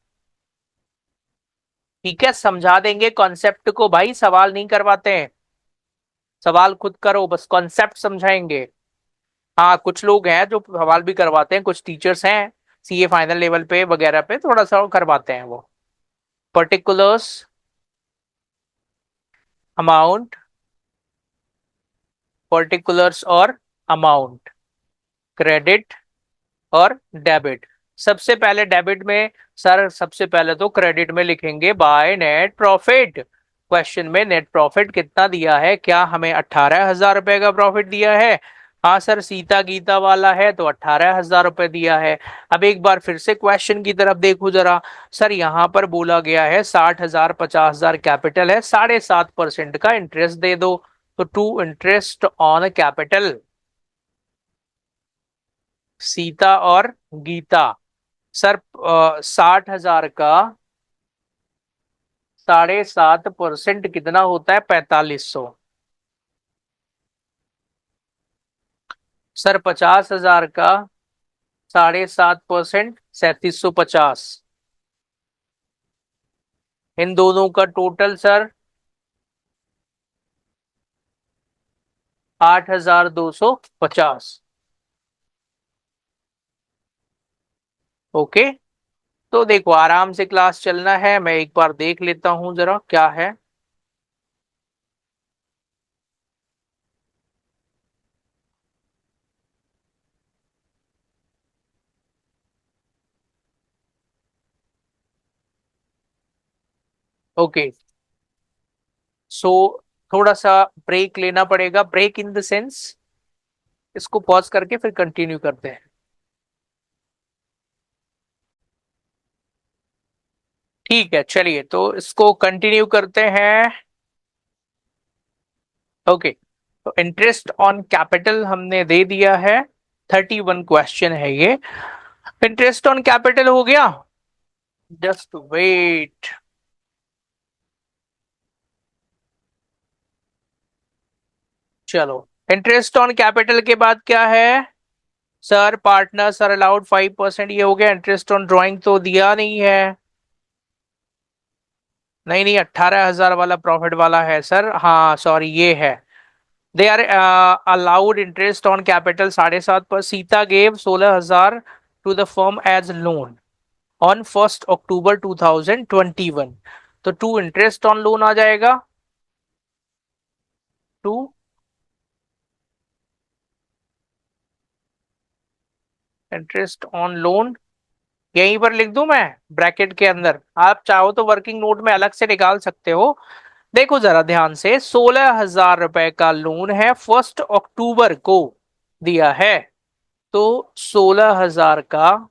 ठीक है, समझा देंगे कॉन्सेप्ट को भाई, सवाल नहीं करवाते हैं। सवाल खुद करो, बस कॉन्सेप्ट समझाएंगे। हाँ कुछ लोग हैं जो सवाल भी करवाते हैं, कुछ टीचर्स हैं सीए फाइनल लेवल पे वगैरह पे थोड़ा सा करवाते हैं वो। पर्टिकुलर्स, अमाउंट, पर्टिकुलर्स और अमाउंट, क्रेडिट और डेबिट। सबसे पहले डेबिट में, सर सबसे पहले तो क्रेडिट में लिखेंगे बाय नेट प्रॉफिट। क्वेश्चन में नेट प्रॉफिट कितना दिया है, क्या हमें 18,000 रुपए का प्रॉफिट दिया है? हाँ सर, सीता गीता वाला है तो 18,000 रुपए दिया है। अब एक बार फिर से क्वेश्चन की तरफ देखो जरा। सर यहाँ पर बोला गया है 60,000 50,000 कैपिटल है, 7.5% का इंटरेस्ट दे दो। तो to interest on capital, Sita और गीता। सर 60,000 का 7.5% कितना होता है? 4500। सर 50,000 का 7.5%, 3750। इन दोनों का टोटल सर 8,250। ओके, तो देखो आराम से क्लास चलना है, मैं एक बार देख लेता हूं जरा क्या है। ओके, सो थोड़ा सा ब्रेक लेना पड़ेगा, ब्रेक इन द सेंस इसको पॉज करके फिर कंटिन्यू करते हैं। ठीक है चलिए, तो इसको कंटिन्यू करते हैं। ओके, तो इंटरेस्ट ऑन कैपिटल हमने दे दिया है। 31 क्वेश्चन है ये। इंटरेस्ट ऑन कैपिटल हो गया, जस्ट वेट। चलो, इंटरेस्ट ऑन कैपिटल के बाद क्या है? सर पार्टनर्स आर अलाउड 5%, ये हो गया। इंटरेस्ट ऑन ड्राइंग तो दिया नहीं है। नहीं नहीं, 18,000 वाला प्रॉफिट वाला है सर, हाँ सॉरी ये है। They are allowed interest on capital 7.5 पर। Sita gave 16,000 to the firm as loan on 1 October 2021। तो टू इंटरेस्ट ऑन लोन आ जाएगा। टू इंटरेस्ट ऑन लोन, यहीं पर लिख दूं मैं ब्रैकेट के अंदर, आप चाहो तो वर्किंग नोट में अलग से निकाल सकते हो। देखो जरा ध्यान से, 16,000 रुपए का लोन है, 1 अक्टूबर को दिया है। तो 16,000 का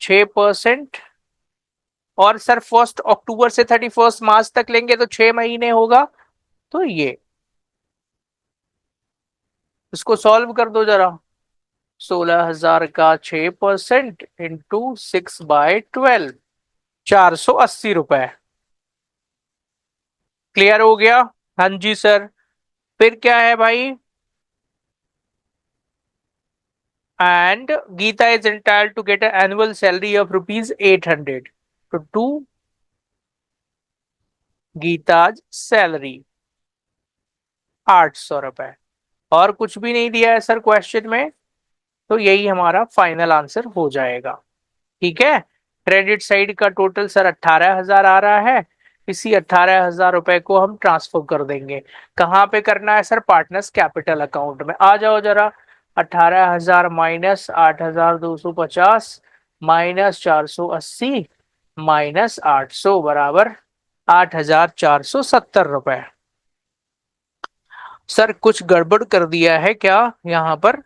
6%, और सर 1 अक्टूबर से 31 मार्च तक लेंगे तो 6 महीने होगा। तो ये इसको सॉल्व कर दो जरा। 16,000 का 6% इंटू 6/12, 480 रुपए। क्लियर हो गया। हाँ जी सर। फिर क्या है भाई। And Gita is entitled to get annual salary of ₹800 to Gita's salary 800 रुपए। और कुछ भी नहीं दिया है सर क्वेश्चन में। तो यही हमारा फाइनल आंसर हो जाएगा। ठीक है। क्रेडिट साइड का टोटल सर 18,000 आ रहा है। इसी 18,000 रुपए को हम ट्रांसफर कर देंगे। कहाँ पे करना है सर, पार्टनर्स कैपिटल अकाउंट में। आ जाओ जरा। 18,000 माइनस 8,250 माइनस 480 माइनस 800 बराबर 8,470 रुपए। सर कुछ गड़बड़ कर दिया है क्या यहाँ पर।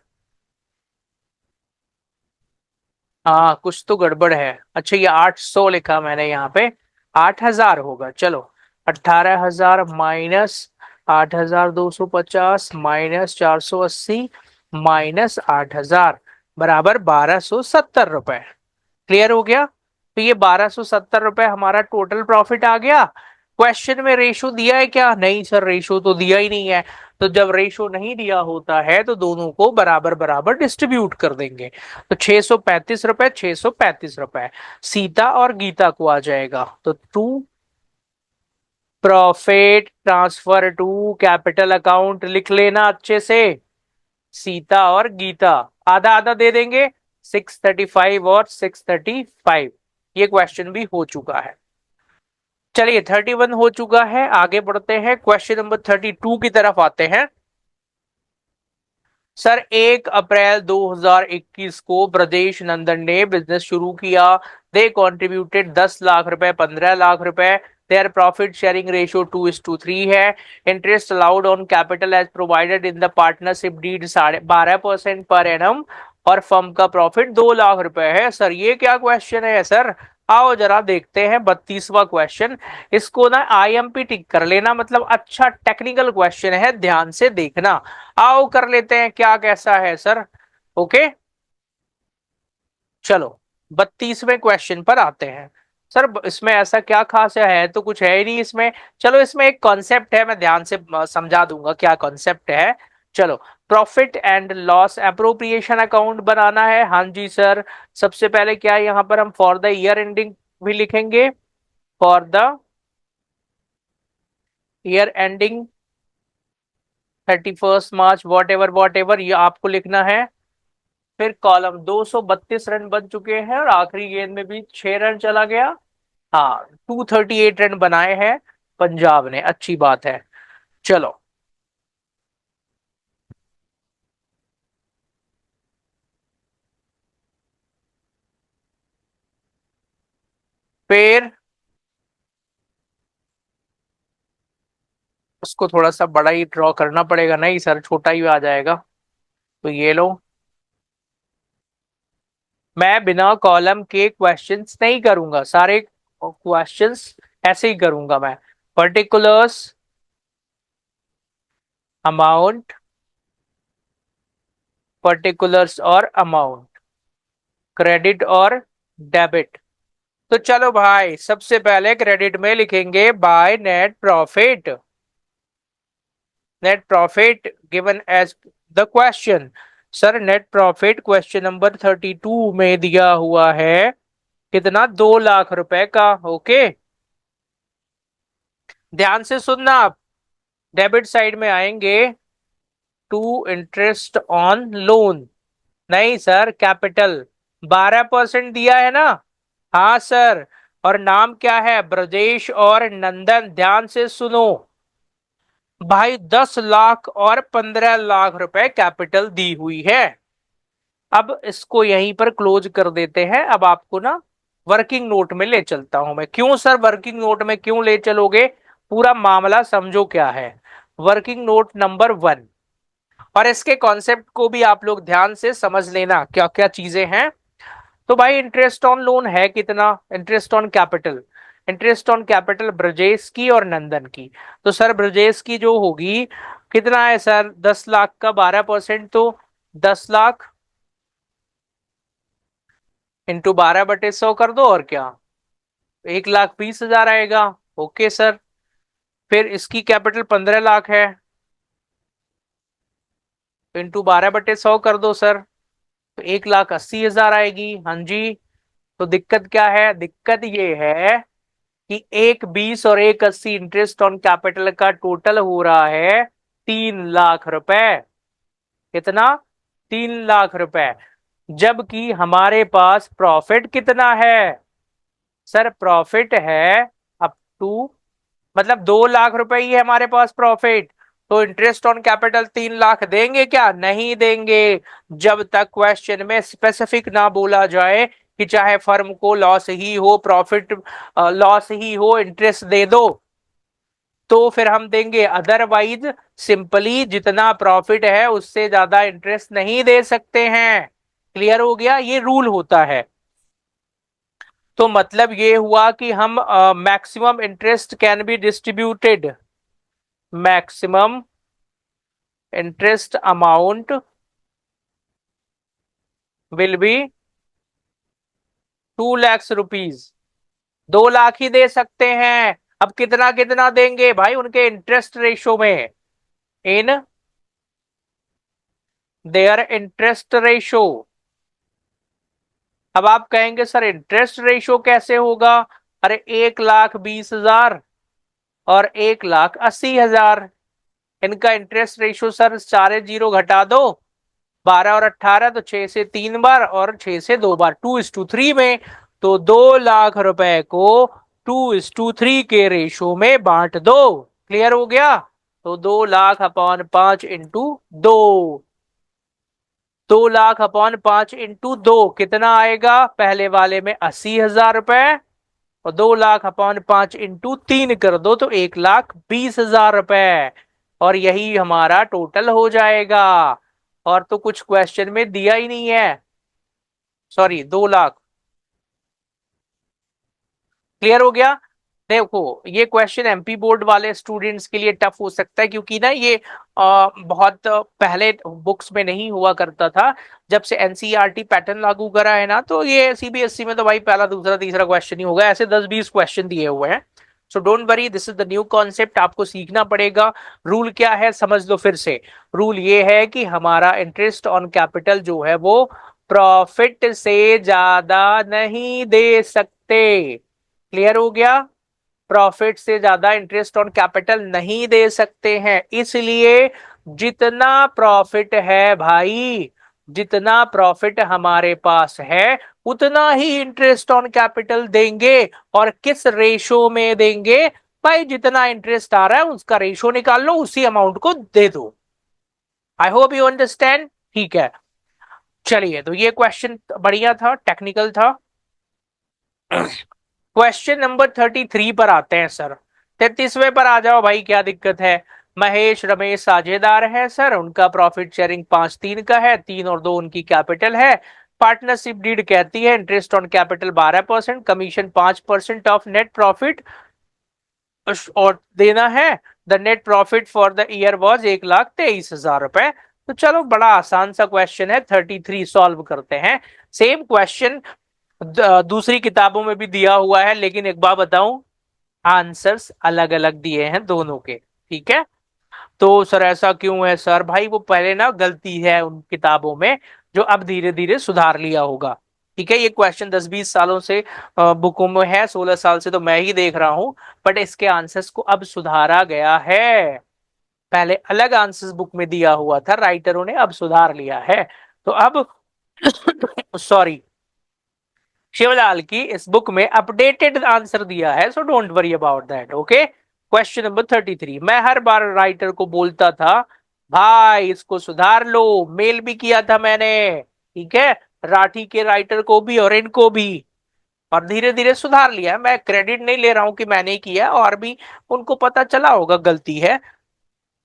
हाँ कुछ तो गड़बड़ है। अच्छा ये 800 लिखा मैंने यहाँ पे, 8,000 होगा। चलो 18,000 माइनस 8,250 माइनस 480 माइनस 8,000 बराबर 1,270 रुपए। क्लियर हो गया। तो ये 1,270 रुपए हमारा टोटल प्रॉफिट आ गया। क्वेश्चन में रेशो दिया है क्या, नहीं सर रेशो तो दिया ही नहीं है। तो जब रेशो नहीं दिया होता है तो दोनों को बराबर बराबर डिस्ट्रीब्यूट कर देंगे। तो 635 रुपए 635 रुपए सीता और गीता को आ जाएगा। तो to profit transfer to capital account लिख लेना अच्छे से। सीता और गीता आधा आधा दे देंगे। 635 और 635। ये क्वेश्चन भी हो चुका है। चलिए 31 हो चुका है। आगे बढ़ते हैं क्वेश्चन नंबर 32 की तरफ आते हैं। सर 1 अप्रैल 2021 को ब्रजेश नंदन ने बिजनेस शुरू किया। दे कॉन्ट्रीब्यूटेड 10 लाख रुपए 15 लाख रुपए। देयर प्रॉफिट शेयरिंग रेशियो 2:3 है। Interest allowed on capital as provided in the partnership deed 12% per annum. और फर्म का प्रॉफिट 2 लाख रुपए है। सर ये क्या क्वेश्चन है सर। आओ जरा देखते हैं 32वां क्वेश्चन। इसको ना आईएमपी टिक कर लेना, मतलब अच्छा टेक्निकल क्वेश्चन है, ध्यान से देखना। आओ कर लेते हैं क्या कैसा है सर। ओके चलो 32वें क्वेश्चन पर आते हैं। सर इसमें ऐसा क्या खास है तो कुछ है ही नहीं इसमें। चलो इसमें एक कॉन्सेप्ट है, मैं ध्यान से समझा दूंगा क्या कॉन्सेप्ट है। चलो profit and loss appropriation account बनाना है। हाँ जी सर। सबसे पहले क्या है यहाँ पर हम फॉर द ईयर एंडिंग भी लिखेंगे। For the year ending 31 March what ever ये आपको लिखना है। फिर कॉलम 232 रन बन चुके हैं और आखिरी गेंद में भी 6 रन चला गया। हाँ 238 रन बनाए हैं पंजाब ने, अच्छी बात है। चलो फिर उसको थोड़ा सा बड़ा ही ड्रॉ करना पड़ेगा, नहीं सर छोटा ही आ जाएगा। तो ये लो। मैं बिना कॉलम के क्वेश्चंस नहीं करूंगा, सारे क्वेश्चंस ऐसे ही करूंगा मैं। पर्टिकुलर्स अमाउंट, पर्टिकुलर्स और अमाउंट, क्रेडिट और डेबिट। तो चलो भाई सबसे पहले क्रेडिट में लिखेंगे by net profit. Net profit given as the question. Sir net profit question number 32 में दिया हुआ है कितना, 2 लाख रुपए का। ओके ध्यान से सुनना आप। डेबिट साइड में आएंगे टू इंटरेस्ट ऑन लोन, नहीं सर कैपिटल 12% दिया है ना। हाँ सर। और नाम क्या है, ब्रजेश और नंदन। ध्यान से सुनो भाई, 10 लाख और 15 लाख रुपए कैपिटल दी हुई है। अब इसको यहीं पर क्लोज कर देते हैं। अब आपको ना वर्किंग नोट में ले चलता हूं मैं। क्यों सर वर्किंग नोट में क्यों ले चलोगे, पूरा मामला समझो क्या है। वर्किंग नोट नंबर 1 और इसके कॉन्सेप्ट को भी आप लोग ध्यान से समझ लेना क्या क्या चीजें हैं। तो भाई इंटरेस्ट ऑन लोन है कितना, interest on capital, interest on capital Brajesh की और नंदन की। तो सर ब्रजेश की जो होगी कितना है सर, 10 लाख का 12%, तो 10 लाख इंटू 12/100 कर दो और क्या, 1,20,000 आएगा। Okay sir. फिर इसकी कैपिटल 15 लाख है, इंटू 12/100 कर दो सर, तो 1,80,000 आएगी। हाँ जी। तो दिक्कत क्या है, दिक्कत ये है कि 1,20 और 1,80 इंटरेस्ट ऑन कैपिटल का टोटल हो रहा है 3 लाख रुपए। कितना, 3 लाख रुपए। जबकि हमारे पास प्रॉफिट कितना है सर, प्रॉफिट है अप टू, मतलब 2 लाख रुपए ही है हमारे पास प्रॉफिट। तो इंटरेस्ट ऑन कैपिटल 3 लाख देंगे क्या, नहीं देंगे, जब तक क्वेश्चन में स्पेसिफिक ना बोला जाए कि चाहे फर्म को लॉस ही हो, प्रॉफिट लॉस ही हो, इंटरेस्ट दे दो, तो फिर हम देंगे। अदरवाइज सिंपली जितना प्रॉफिट है उससे ज्यादा इंटरेस्ट नहीं दे सकते हैं। क्लियर हो गया, ये रूल होता है। तो मतलब ये हुआ कि हम maximum interest can be distributed, maximum interest amount will be 2 lakh rupees, 2 lakh ही दे सकते हैं। अब कितना कितना देंगे भाई, उनके इंटरेस्ट रेशो में, इन देयर इंटरेस्ट रेशो। अब आप कहेंगे सर इंटरेस्ट रेशो कैसे होगा, अरे 1,20,000 और 1,80,000, इनका इंटरेस्ट रेशो सर सारे जीरो घटा दो, 12 और 18, तो 6 से 3 बार और 6 से 2 बार, 2:3 में। तो 2 लाख रुपए को 2:3 के रेशो में बांट दो। क्लियर हो गया। तो 2 लाख/5 इंटू 2, 2 लाख/5 इंटू 2 कितना आएगा, पहले वाले में 80,000 रुपए, और 2 लाख/5 इंटू 3 कर दो तो 1,20,000 रुपए, और यही हमारा टोटल हो जाएगा। और तो कुछ क्वेश्चन में दिया ही नहीं है, सॉरी 2 लाख। क्लियर हो गया। देखो ये क्वेश्चन एमपी बोर्ड वाले स्टूडेंट्स के लिए टफ हो सकता है, क्योंकि ना ये बहुत पहले बुक्स में नहीं हुआ करता था। जब से एनसीईआरटी पैटर्न लागू करा है ना, तो ये सीबीएसई में तो भाई पहला दूसरा तीसरा क्वेश्चन ही होगा, ऐसे 10-20 क्वेश्चन दिए हुए हैं। So don't worry, this is the new concept, आपको सीखना पड़ेगा। रूल क्या है समझ लो फिर से। रूल ये है कि हमारा इंटरेस्ट ऑन कैपिटल जो है वो प्रॉफिट से ज्यादा नहीं दे सकते। क्लियर हो गया। प्रॉफिट से ज्यादा इंटरेस्ट ऑन कैपिटल नहीं दे सकते हैं, इसलिए जितना प्रॉफिट है भाई, जितना प्रॉफिट हमारे पास है उतना ही इंटरेस्ट ऑन कैपिटल देंगे। और किस रेशो में देंगे भाई, जितना इंटरेस्ट आ रहा है उसका रेशो निकाल लो, उसी अमाउंट को दे दो। I hope you understand. ठीक है, चलिए तो ये क्वेश्चन बढ़िया था, टेक्निकल था। क्वेश्चन नंबर 33 पर आते हैं सर। 33वें पर आ जाओ भाई, क्या दिक्कत है। महेश रमेश साझेदार है सर, उनका प्रॉफिट शेयरिंग 5-3 का है, 3 और 2 उनकी कैपिटल है। पार्टनरशिप डीड कहती है interest on capital 12%, commission 5% of net profit और देना है। The net profit for the year was 1,23,000 रुपए। तो चलो बड़ा आसान सा क्वेश्चन है, 33 सॉल्व करते हैं। सेम क्वेश्चन दूसरी किताबों में भी दिया हुआ है, लेकिन एक बार बताऊं, आंसर्स अलग अलग दिए हैं दोनों के। ठीक है। तो सर ऐसा क्यों है सर, भाई वो पहले ना गलती है उन किताबों में, जो अब धीरे धीरे सुधार लिया होगा। ठीक है, ये क्वेश्चन 10-20 सालों से बुकों में है, 16 साल से तो मैं ही देख रहा हूं, बट इसके आंसर्स को अब सुधारा गया है। पहले अलग आंसर्स बुक में दिया हुआ था, राइटरों ने अब सुधार लिया है। तो अब सॉरी, शिवलाल की इस बुक में अपडेटेड आंसर दिया है, so don't worry about that. Okay, question number 33। मैं हर बार राइटर को बोलता था भाई इसको सुधार लो, मेल भी किया था मैंने, ठीक है, राठी के राइटर को भी और इनको भी, और धीरे धीरे सुधार लिया। मैं क्रेडिट नहीं ले रहा हूं कि मैंने किया, और भी उनको पता चला होगा गलती है।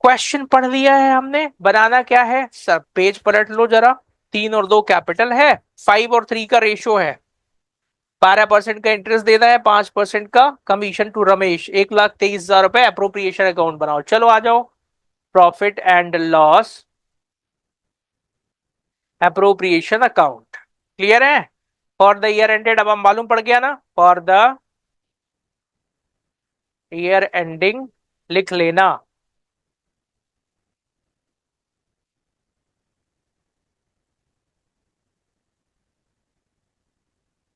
क्वेश्चन पढ़ लिया है हमने, बनाना क्या है, सब पेज पलट लो जरा। 3 और 2 कैपिटल है, 5 और 3 का रेशो है, 12% का इंटरेस्ट देना है, 5% का कमीशन टू रमेश, 1,23,000 रुपए अप्रोप्रिएशन अकाउंट बनाओ। चलो आ जाओ, profit and loss appropriation account, clear है? फॉर द ईयर एंडेड, अब हम मालूम पड़ गया ना, फॉर द ईयर एंडिंग लिख लेना।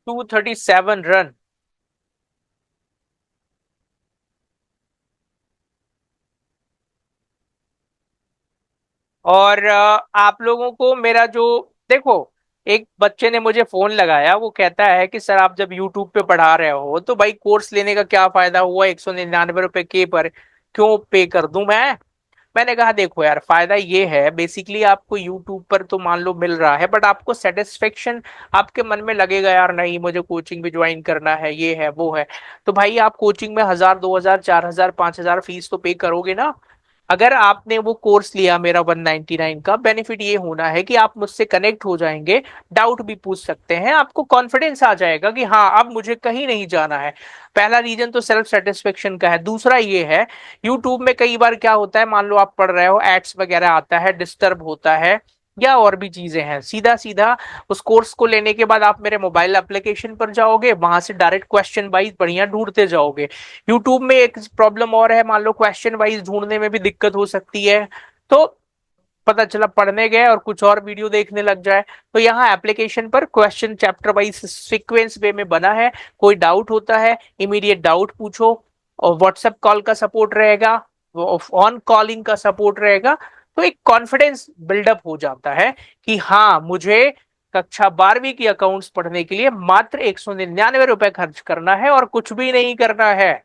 237 रन। और आप लोगों को मेरा जो, देखो, एक बच्चे ने मुझे फोन लगाया, वो कहता है कि सर आप जब यूट्यूब पे पढ़ा रहे हो तो भाई कोर्स लेने का क्या फायदा हुआ, 199 रुपए के पर क्यों पे कर दूं मैं? मैंने कहा देखो यार, फायदा ये है बेसिकली, आपको यूट्यूब पर तो मान लो मिल रहा है, बट आपको सेटिस्फेक्शन आपके मन में लगेगा यार, नहीं मुझे कोचिंग भी ज्वाइन करना है, ये है वो है। तो भाई आप कोचिंग में 1,000, 2,000, 4,000, 5,000 फीस तो पे करोगे ना। अगर आपने वो कोर्स लिया मेरा 199 का, बेनिफिट ये होना है कि आप मुझसे कनेक्ट हो जाएंगे, डाउट भी पूछ सकते हैं, आपको कॉन्फिडेंस आ जाएगा कि हाँ अब मुझे कहीं नहीं जाना है। पहला रीजन तो सेल्फ सेटिस्फेक्शन का है। दूसरा ये है, यूट्यूब में कई बार क्या होता है, मान लो आप पढ़ रहे हो, एड्स वगैरह आता है, डिस्टर्ब होता है, या और भी चीजें हैं, सीधा सीधा उस कोर्स को लेने के बाद आप मेरे मोबाइल एप्लीकेशन पर जाओगे, वहां से डायरेक्ट क्वेश्चन वाइज बढ़िया ढूंढते जाओगे। यूट्यूब में एक प्रॉब्लम और है, मान लो क्वेश्चन वाइज ढूंढने में भी दिक्कत हो सकती है, तो पता चला पढ़ने गए और कुछ और वीडियो देखने लग जाए। तो यहाँ एप्लीकेशन पर क्वेश्चन चैप्टर वाइज सीक्वेंस वे में बना है, कोई डाउट होता है इमीडिएट डाउट पूछो, और व्हाट्सएप कॉल का सपोर्ट रहेगा, ऑन कॉलिंग का सपोर्ट रहेगा। तो एक कॉन्फिडेंस बिल्डअप हो जाता है कि हाँ मुझे कक्षा 12वीं की अकाउंट्स पढ़ने के लिए मात्र 199 रुपए खर्च करना है और कुछ भी नहीं करना है।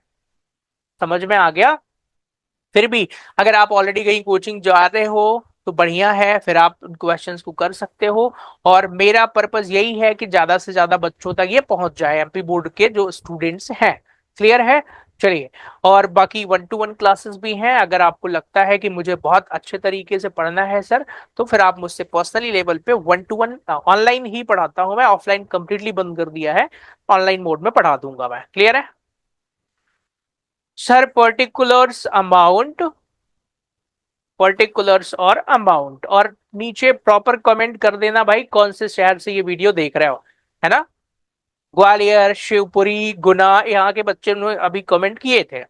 समझ में आ गया? फिर भी अगर आप ऑलरेडी कहीं कोचिंग जा रहे हो तो बढ़िया है, फिर आप उन क्वेश्चंस को कर सकते हो। और मेरा पर्पस यही है कि ज्यादा से ज्यादा बच्चों तक ये पहुंच जाए, एमपी बोर्ड के जो स्टूडेंट्स हैं। क्लियर है? चलिए, और बाकी 1-to-1 क्लासेस भी हैं, अगर आपको लगता है कि मुझे बहुत अच्छे तरीके से पढ़ना है सर, तो फिर आप मुझसे पर्सनली लेवल पे 1-to-1 ऑनलाइन ही पढ़ाता हूं मैं, ऑफलाइन कंप्लीटली बंद कर दिया है, ऑनलाइन मोड में पढ़ा दूंगा मैं। क्लियर है सर? पर्टिकुलर्स और अमाउंट, और नीचे प्रॉपर कमेंट कर देना भाई कौन से शहर से ये वीडियो देख रहे हो, है ना? ग्वालियर, शिवपुरी, गुना, यहाँ के बच्चे ने अभी कमेंट किए थे।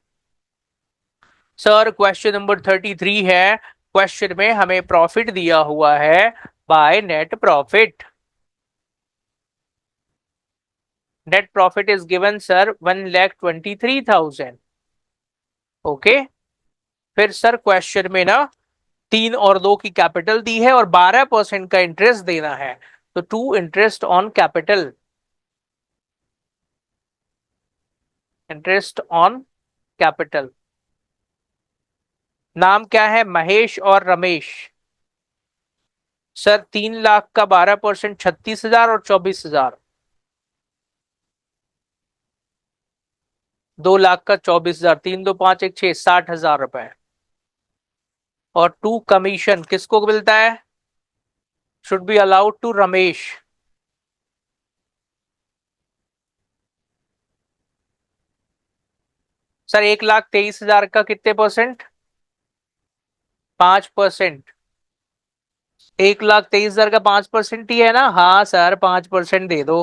सर क्वेश्चन नंबर 33 है, क्वेश्चन में हमें प्रॉफिट दिया हुआ है bye net profit. Net profit is given sir 1,23,000। Okay, फिर सर क्वेश्चन में ना 3 और 2 की कैपिटल दी है और 12% का इंटरेस्ट देना है, तो to interest on capital, interest on capital. नाम क्या है? महेश और रमेश। सर 3 लाख का 12%, 36,000 और 24,000। 2 लाख का 24,000, 3 2 5 1 6, 60,000 रुपए। और टू कमीशन किसको मिलता है? Should be allowed to Ramesh. Sir 1,23,000 का कितने परसेंट? 5%। 1,23,000 का 5% ही है ना? हाँ सर 5% दे दो।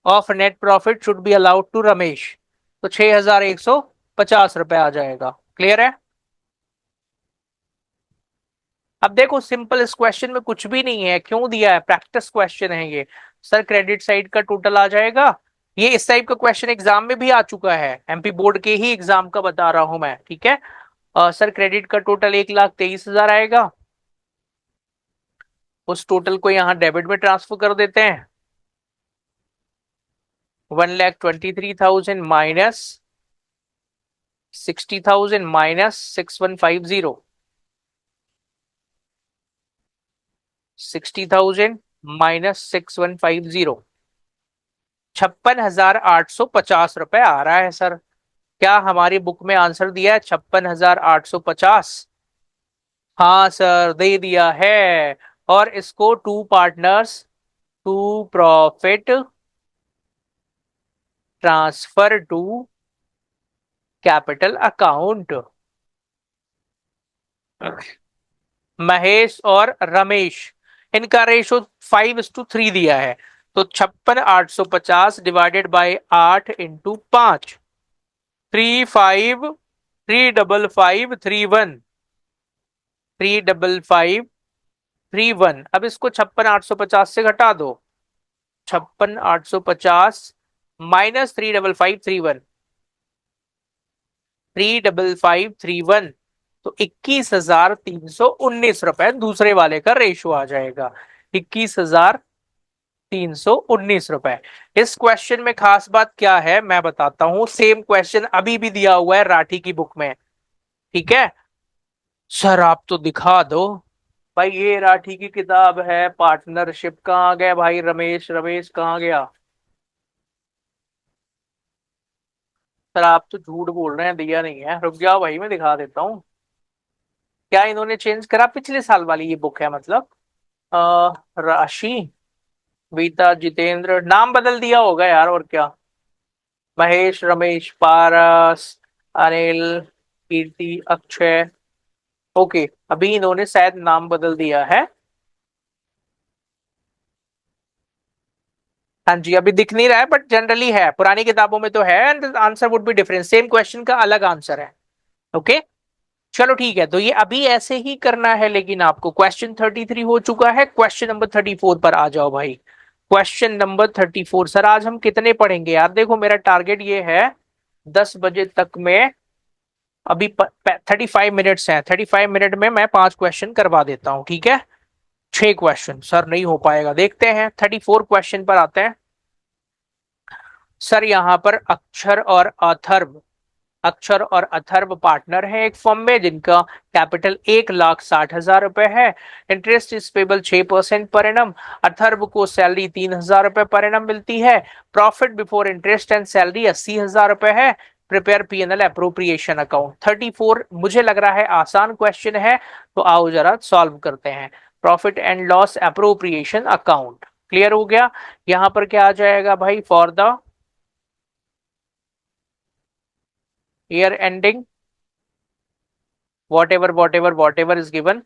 Of net profit should be allowed to Ramesh, तो 6,150 रुपए आ जाएगा। क्लियर है? अब देखो सिंपल, इस क्वेश्चन में कुछ भी नहीं है, क्यों दिया है? प्रैक्टिस क्वेश्चन है ये। सर क्रेडिट साइड का टोटल आ जाएगा, ये इस टाइप का क्वेश्चन एग्जाम में भी आ चुका है, एमपी बोर्ड के ही एग्जाम का बता रहा हूं मैं, ठीक है? सर क्रेडिट का टोटल 1,23,000 आएगा, उस टोटल को यहाँ डेबिट में ट्रांसफर कर देते हैं। 1,23,000 माइनस 60,000 माइनस 6,150, 60,000 माइनस 6,150, 56,850 रुपए आ रहा है सर। क्या हमारी बुक में आंसर दिया है 56,850? हाँ सर दे दिया है। और इसको to partners to profit transfer to capital account. Mahesh और रमेश, इनका रेशो 5:3 दिया है। तो 56,850 डिवाइडेड बाय 8 × 5, 35531 35531। अब इसको 56,850 से घटा दो। 56,850 माइनस 35531, 35531, तो 21,319 दूसरे वाले का रेशो आ जाएगा। 21,319। इस क्वेश्चन में खास बात क्या है मैं बताता हूं। सेम क्वेश्चन अभी भी दिया हुआ है राठी की बुक में। ठीक है सर, आप तो दिखा दो। भाई ये राठी की किताब है पार्टनरशिप। कहाँ गया भाई रमेश, रमेश कहाँ गया? सर आप तो झूठ बोल रहे हैं, दिया नहीं है। रुक जाओ भाई, मैं दिखा देता हूँ। क्या इन्होंने चेंज करा? पिछले साल वाली ये बुक है मतलब। राशि, बीता, जितेंद्र, नाम बदल दिया होगा यार, और क्या। महेश, रमेश, पारस, अनिल, कीर्ति, अक्षय। ओके, अभी इन्होंने शायद नाम बदल दिया है। हाँ जी, अभी दिख नहीं रहा है बट जनरली है, पुरानी किताबों में तो है। And answer would be different, same question का अलग आंसर है। ओके चलो ठीक है, तो ये अभी ऐसे ही करना है। लेकिन आपको क्वेश्चन 33 हो चुका है, क्वेश्चन नंबर 34 पर आ जाओ भाई। Question number 34। सर आज हम कितने पढ़ेंगे यार? देखो मेरा टारगेट ये है 10 बजे तक में। अभी 35 मिनट्स हैं, 35 मिनट में मैं 5 क्वेश्चन करवा देता हूँ, ठीक है। 6 क्वेश्चन सर नहीं हो पाएगा, देखते हैं। 34 क्वेश्चन पर आते हैं। सर यहाँ पर अक्षर और अथर्व पार्टनर है एक फर्म में, जिनका कैपिटल 1,60,000 रुपए है। Interest is payable 6% per annum. Atharva को सैलरी 3,000 रुपए पर एनम मिलती है। Profit before interest and salary 80,000 रुपए है। Prepare PNL appropriation account. 34 मुझे लग रहा है आसान क्वेश्चन है, तो आओ जरा सॉल्व करते हैं। Profit and loss appropriation account clear हो गया। यहां पर क्या आ जाएगा भाई? For the year ending whatever is given।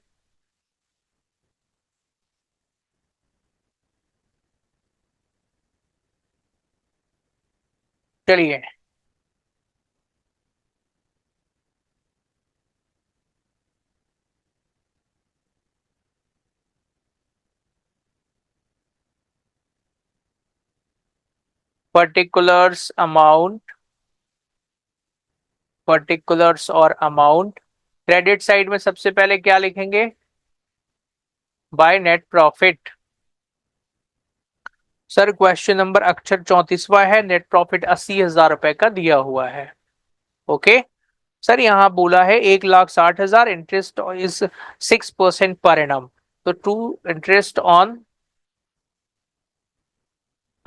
चलिए, पर्टिकुलर्स अमाउंट, पर्टिकुलर्स और अमाउंट। क्रेडिट साइड में सबसे पहले क्या लिखेंगे? By net profit. Sir question number अक्षर 34वां है, नेट प्रॉफिट 80,000 रुपए का दिया हुआ है। ओके सर, यहाँ बोला है 1,60,000, इंटरेस्ट इज 6% पर एनम। तो टू इंटरेस्ट ऑन,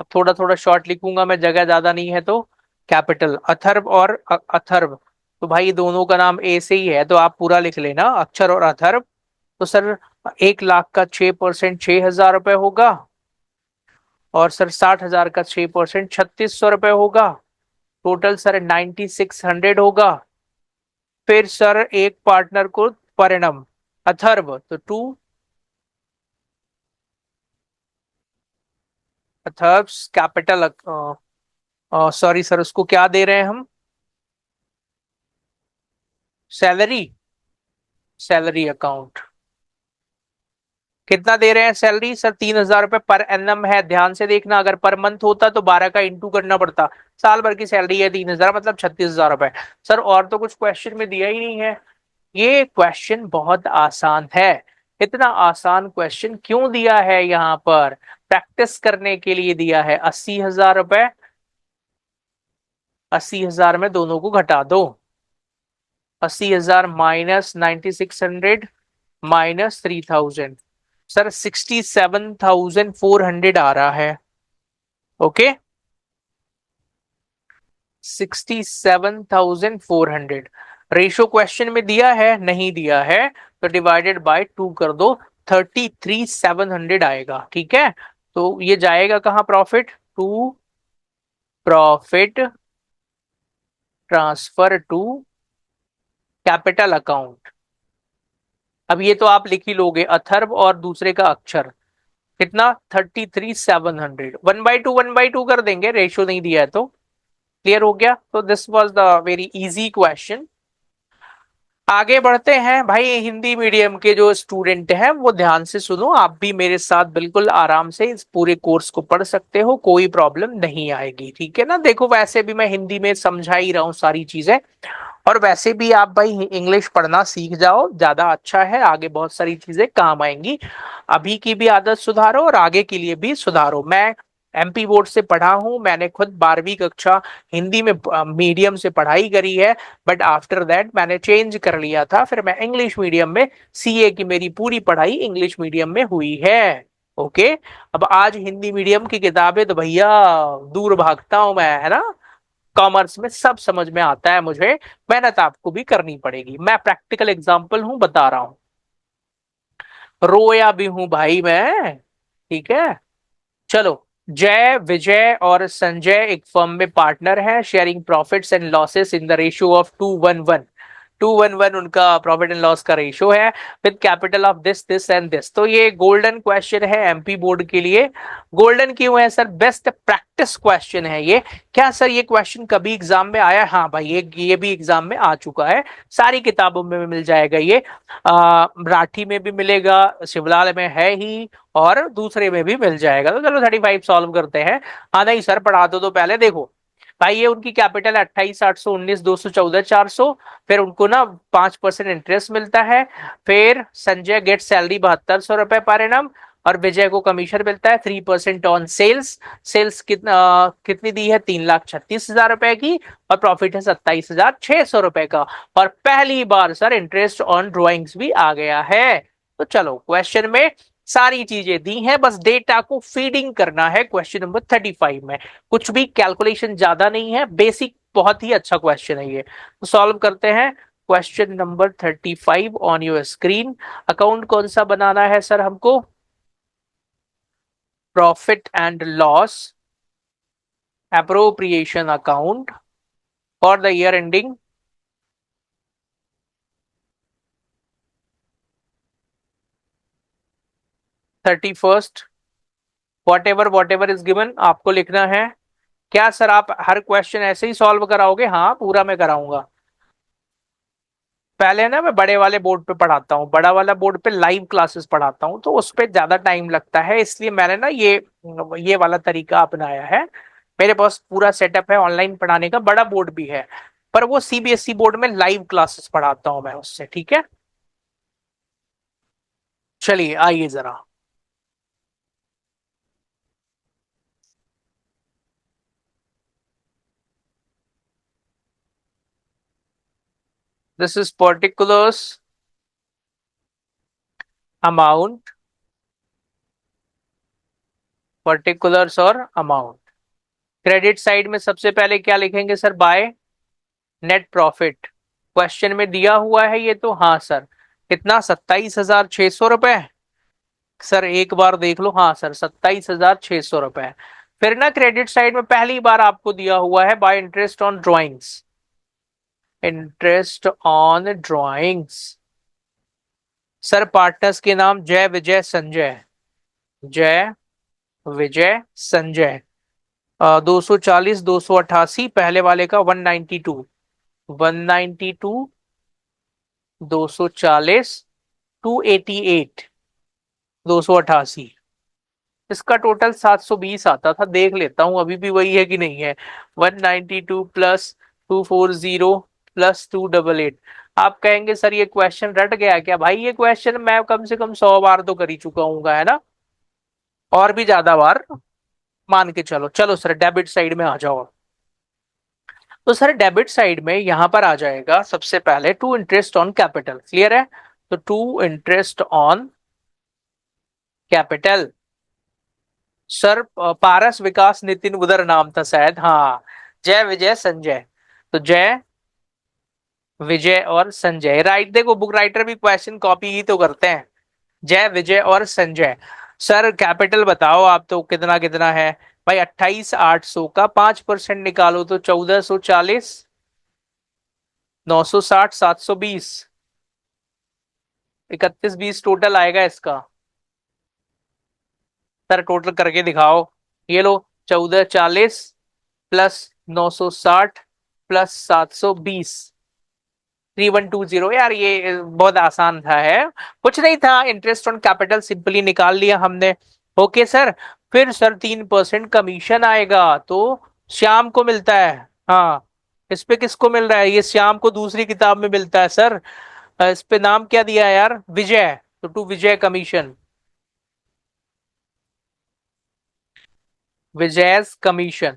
अब थोड़ा थोड़ा शॉर्ट लिखूंगा मैं, जगह ज्यादा नहीं है तो। कैपिटल अथर्व और अथर्व, तो भाई दोनों का नाम ए से ही है, तो आप पूरा लिख लेना अक्षर और अथर्व। तो सर 1,00,000 का 6% 6,000 रुपए होगा। और सर 60,000 का 6% 3,600 रुपए होगा। टोटल सर 9,600 होगा। फिर सर एक पार्टनर को परिणम अथर्व, तो to Atharva capital, sorry sir, उसको क्या दे रहे हैं हम? Salary, salary account. कितना दे रहे हैं सैलरी? सर 3,000 रुपए पर एनम है। ध्यान से देखना, अगर पर मंथ होता तो 12 का इंटू करना पड़ता। साल भर की सैलरी है 3,000, मतलब 36,000 रुपए। सर और तो कुछ क्वेश्चन में दिया ही नहीं है। ये क्वेश्चन बहुत आसान है। इतना आसान क्वेश्चन क्यों दिया है यहाँ पर? प्रैक्टिस करने के लिए दिया है। 80,000 रुपए, 80,000 में दोनों को घटा दो। 80,000 माइनस 9,600 माइनस 3,000, सर 67,400 आ रहा है। ओके 67,400। रेशो क्वेश्चन में दिया है? नहीं दिया है, तो डिवाइडेड बाय 2 कर दो। 33,700 आएगा। ठीक है, तो ये जाएगा कहाँ? Profit to profit transfer to capital account. अब ये तो आप लिख ही लोगे, अथर्व और दूसरे का अक्षर। कितना? 33,700। 1/2 1/2 कर देंगे, रेशियो नहीं दिया है तो। क्लियर हो गया? तो this was the very easy question. आगे बढ़ते हैं भाई। हिंदी मीडियम के जो स्टूडेंट हैं वो ध्यान से सुनो, आप भी मेरे साथ बिल्कुल आराम से इस पूरे कोर्स को पढ़ सकते हो, कोई प्रॉब्लम नहीं आएगी। ठीक है ना? देखो वैसे भी मैं हिंदी में समझा ही रहा हूँ सारी चीजें, और वैसे भी आप भाई इंग्लिश पढ़ना सीख जाओ, ज्यादा अच्छा है, आगे बहुत सारी चीजें काम आएंगी। अभी की भी आदत सुधारो और आगे के लिए भी सुधारो। मैं एमपी बोर्ड से पढ़ा हूं, मैंने खुद 12वीं कक्षा हिंदी में मीडियम से पढ़ाई करी है, बट आफ्टर दैट मैंने चेंज कर लिया था, फिर मैं इंग्लिश मीडियम में, सीए की मेरी पूरी पढ़ाई इंग्लिश मीडियम में हुई है। ओके। अब आज हिंदी मीडियम की किताबें तो भैया दूर भागता हूं मैं, है ना? कॉमर्स में सब समझ में आता है मुझे, मेहनत आपको भी करनी पड़ेगी। मैं प्रैक्टिकल एग्जांपल हूं, बता रहा हूं, रोया भी हूं भाई मैं। ठीक है, चलो। जय, विजय और संजय एक फर्म में पार्टनर है, sharing profits and losses in the ratio of 2:1:1। 2:1:1 उनका प्रॉफिट एंड लॉस का रेशियो है, with capital of this this and this. तो ये गोल्डन क्वेश्चन है एमपी बोर्ड के लिए। गोल्डन क्यों है सर? बेस्ट प्रैक्टिस क्वेश्चन है ये। क्या सर ये क्वेश्चन कभी एग्जाम में आया? हाँ भाई, ये भी एग्जाम में आ चुका है, सारी किताबों में मिल जाएगा ये। मराठी में भी मिलेगा, शिवलाल में है ही, और दूसरे में भी मिल जाएगा। तो चलो 35 सॉल्व करते हैं। हाँ नहीं सर, पढ़ा दो तो पहले देखो भाई, ये उनकी कैपिटल 28,819,214,400। फिर उनको ना 5% इंटरेस्ट मिलता है। फिर संजय गेट सैलरी 7200 रुपए पर एनम, और विजय को कमीशन मिलता है 3% ऑन सेल्स। सेल्स कितनी दी है? 3,36,000 रुपए की, और प्रॉफिट है 27,600 रुपए का। और पहली बार सर इंटरेस्ट ऑन ड्रॉइंग्स भी आ गया है। तो चलो, क्वेश्चन में सारी चीजें दी हैं, बस डेटा को फीडिंग करना है। क्वेश्चन नंबर 35 में कुछ भी कैलकुलेशन ज्यादा नहीं है, बेसिक, बहुत ही अच्छा क्वेश्चन है ये। तो सॉल्व करते हैं। Question number 35 on your screen. Account कौन सा बनाना है सर हमको? Profit and loss appropriation account for the year ending 31st। What ever is given आपको लिखना है। क्या सर आप हर क्वेश्चन ऐसे ही सॉल्व कराओगे? हाँ, पूरा मैं कराऊंगा। पहले ना मैं बड़े वाले बोर्ड पे पढ़ाता हूँ, बड़ा वाला बोर्ड पे लाइव क्लासेस पढ़ाता हूँ, तो उस पे ज्यादा टाइम लगता है, इसलिए मैंने ना ये वाला तरीका अपनाया है। मेरे पास पूरा सेटअप है ऑनलाइन पढ़ाने का, बड़ा बोर्ड भी है, पर वो सीबीएसई बोर्ड में लाइव क्लासेस पढ़ाता हूँ मैं उससे। ठीक है, चलिए आइए जरा। This is particulars amount, particulars और अमाउंट। क्रेडिट साइड में सबसे पहले क्या लिखेंगे sir? Bye net profit. Question में दिया हुआ है ये तो, हाँ सर। कितना? 27,600 रुपए। सर एक बार देख लो, हाँ सर 27,600 रुपए। फिर ना क्रेडिट साइड में पहली बार आपको दिया हुआ है bye interest on drawings. Interest on drawings. Sir partners के नाम जय, विजय, संजय। जय, विजय, संजय। 240, 288, पहले वाले का 192। 192, 240, 288, 288। इसका टोटल 720 आता था, देख लेता हूं अभी भी वही है कि नहीं है। 192 प्लस 240 प्लस 288। आप कहेंगे सर ये क्वेश्चन रट गया क्या? भाई ये क्वेश्चन मैं कम से कम 100 बार तो कर ही चुका हूँ, है ना, और भी ज्यादा बार मान के चलो। चलो सर डेबिट साइड में आ जाओ। तो सर डेबिट साइड में यहां पर आ जाएगा सबसे पहले to interest on capital. Clear है? तो to interest on capital. Sir Paras, Vikas, Nitin उधर नाम था शायद, हाँ। जय, विजय, संजय। तो जय, विजय और संजय, राइट। देखो बुक राइटर भी क्वेश्चन कॉपी ही तो करते हैं, जय, विजय और संजय। सर कैपिटल बताओ आप, तो कितना कितना है भाई? 28,800 का 5% निकालो तो 1440, 960, 720, 3120 टोटल आएगा इसका। सर टोटल करके दिखाओ। ये लो, 1440 प्लस 960 प्लस 720, 3120। यार ये बहुत आसान था, है कुछ नहीं था। इंटरेस्ट ऑन कैपिटल सिंपली निकाल लिया हमने। Okay sir. फिर सर 3% कमीशन आएगा, तो श्याम को मिलता है। हाँ, इस पे किसको मिल रहा है? ये श्याम को दूसरी किताब में मिलता है सर। इस पे नाम क्या दिया है यार? विजय। तो to Vijay commission, Vijay commission.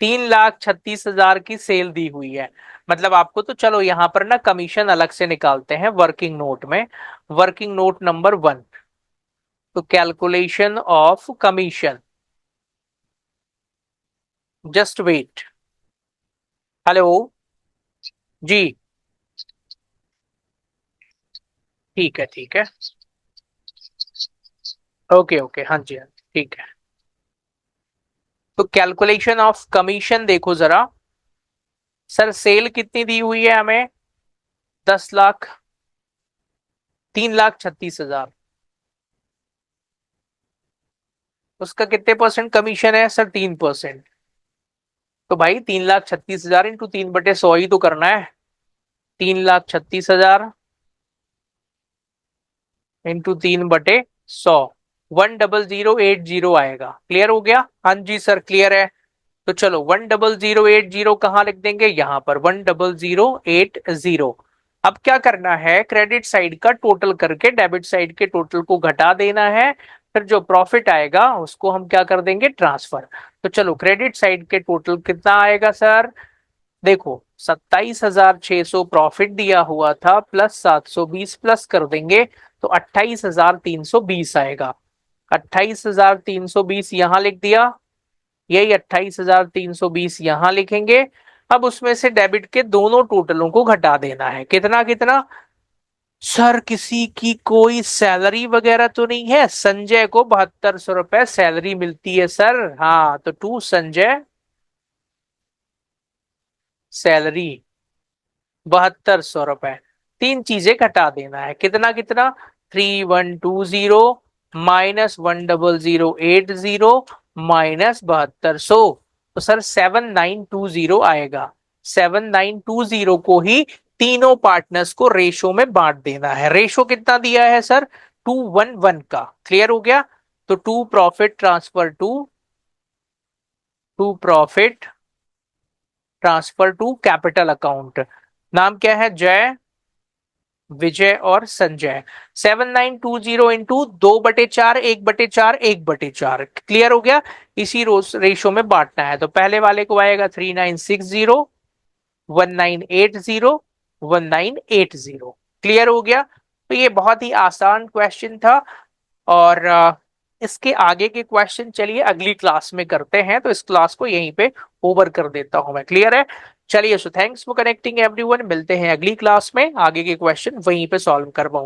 3,36,000 की सेल दी हुई है। मतलब आपको तो चलो यहां पर ना कमीशन अलग से निकालते हैं वर्किंग नोट में। वर्किंग नोट नंबर 1, तो calculation of commission. Just wait. Hello जी। ठीक है, ठीक है। ओके ओके, हाँ जी हाँ जी, ठीक है। तो कैलकुलेशन ऑफ कमीशन देखो जरा। सर सेल कितनी दी हुई है हमें? 10 लाख, 3,36,000। उसका कितने परसेंट कमीशन है सर? 3%। तो भाई 3,36,000 इंटू 3/100 ही तो करना है। 3,36,000 इंटू 3/100, 100,080 आएगा। क्लियर हो गया? हाँ जी सर, क्लियर है। तो चलो 100,080 कहाँ लिख देंगे? यहां पर 100,080। अब क्या करना है? क्रेडिट साइड का टोटल करके डेबिट साइड के टोटल को घटा देना है। फिर जो प्रॉफिट आएगा उसको हम क्या कर देंगे? ट्रांसफर। तो चलो क्रेडिट साइड के टोटल कितना आएगा सर? देखो, 27,600 प्रॉफिट दिया हुआ था, प्लस 720 प्लस कर देंगे तो 28,320 आएगा। 28,320 यहां लिख दिया। यही 28,320 यहां लिखेंगे। अब उसमें से डेबिट के दोनों टोटलों को घटा देना है। कितना कितना? सर किसी की कोई सैलरी वगैरह तो नहीं है? संजय को 7200 रुपए सैलरी मिलती है सर। हाँ, तो टू संजय सैलरी 7200 रुपए। तीन चीजें घटा देना है। कितना कितना? 3120 माइनस 100,080 माइनस 7200। तो सर 7920 आएगा। 7920 को ही तीनों पार्टनर्स को रेशो में बांट देना है। रेशो कितना दिया है सर? 2:1 का। क्लियर हो गया? तो to profit transfer to capital account. नाम क्या है? जय, विजय और संजय। 7920 इंटू 2/4, 1/4, 1/4। क्लियर हो गया? इसी रोज रेशो में बांटना है। तो पहले वाले को आएगा 3960, 1980, 1980। क्लियर हो गया? तो ये बहुत ही आसान क्वेश्चन था। और इसके आगे के क्वेश्चन चलिए अगली क्लास में करते हैं। तो इस क्लास को यहीं पे ओवर कर देता हूं मैं। क्लियर है? चलिए, so thanks for connecting everyone. मिलते हैं अगली क्लास में, आगे के क्वेश्चन वहीं पे सॉल्व करवाऊंगा।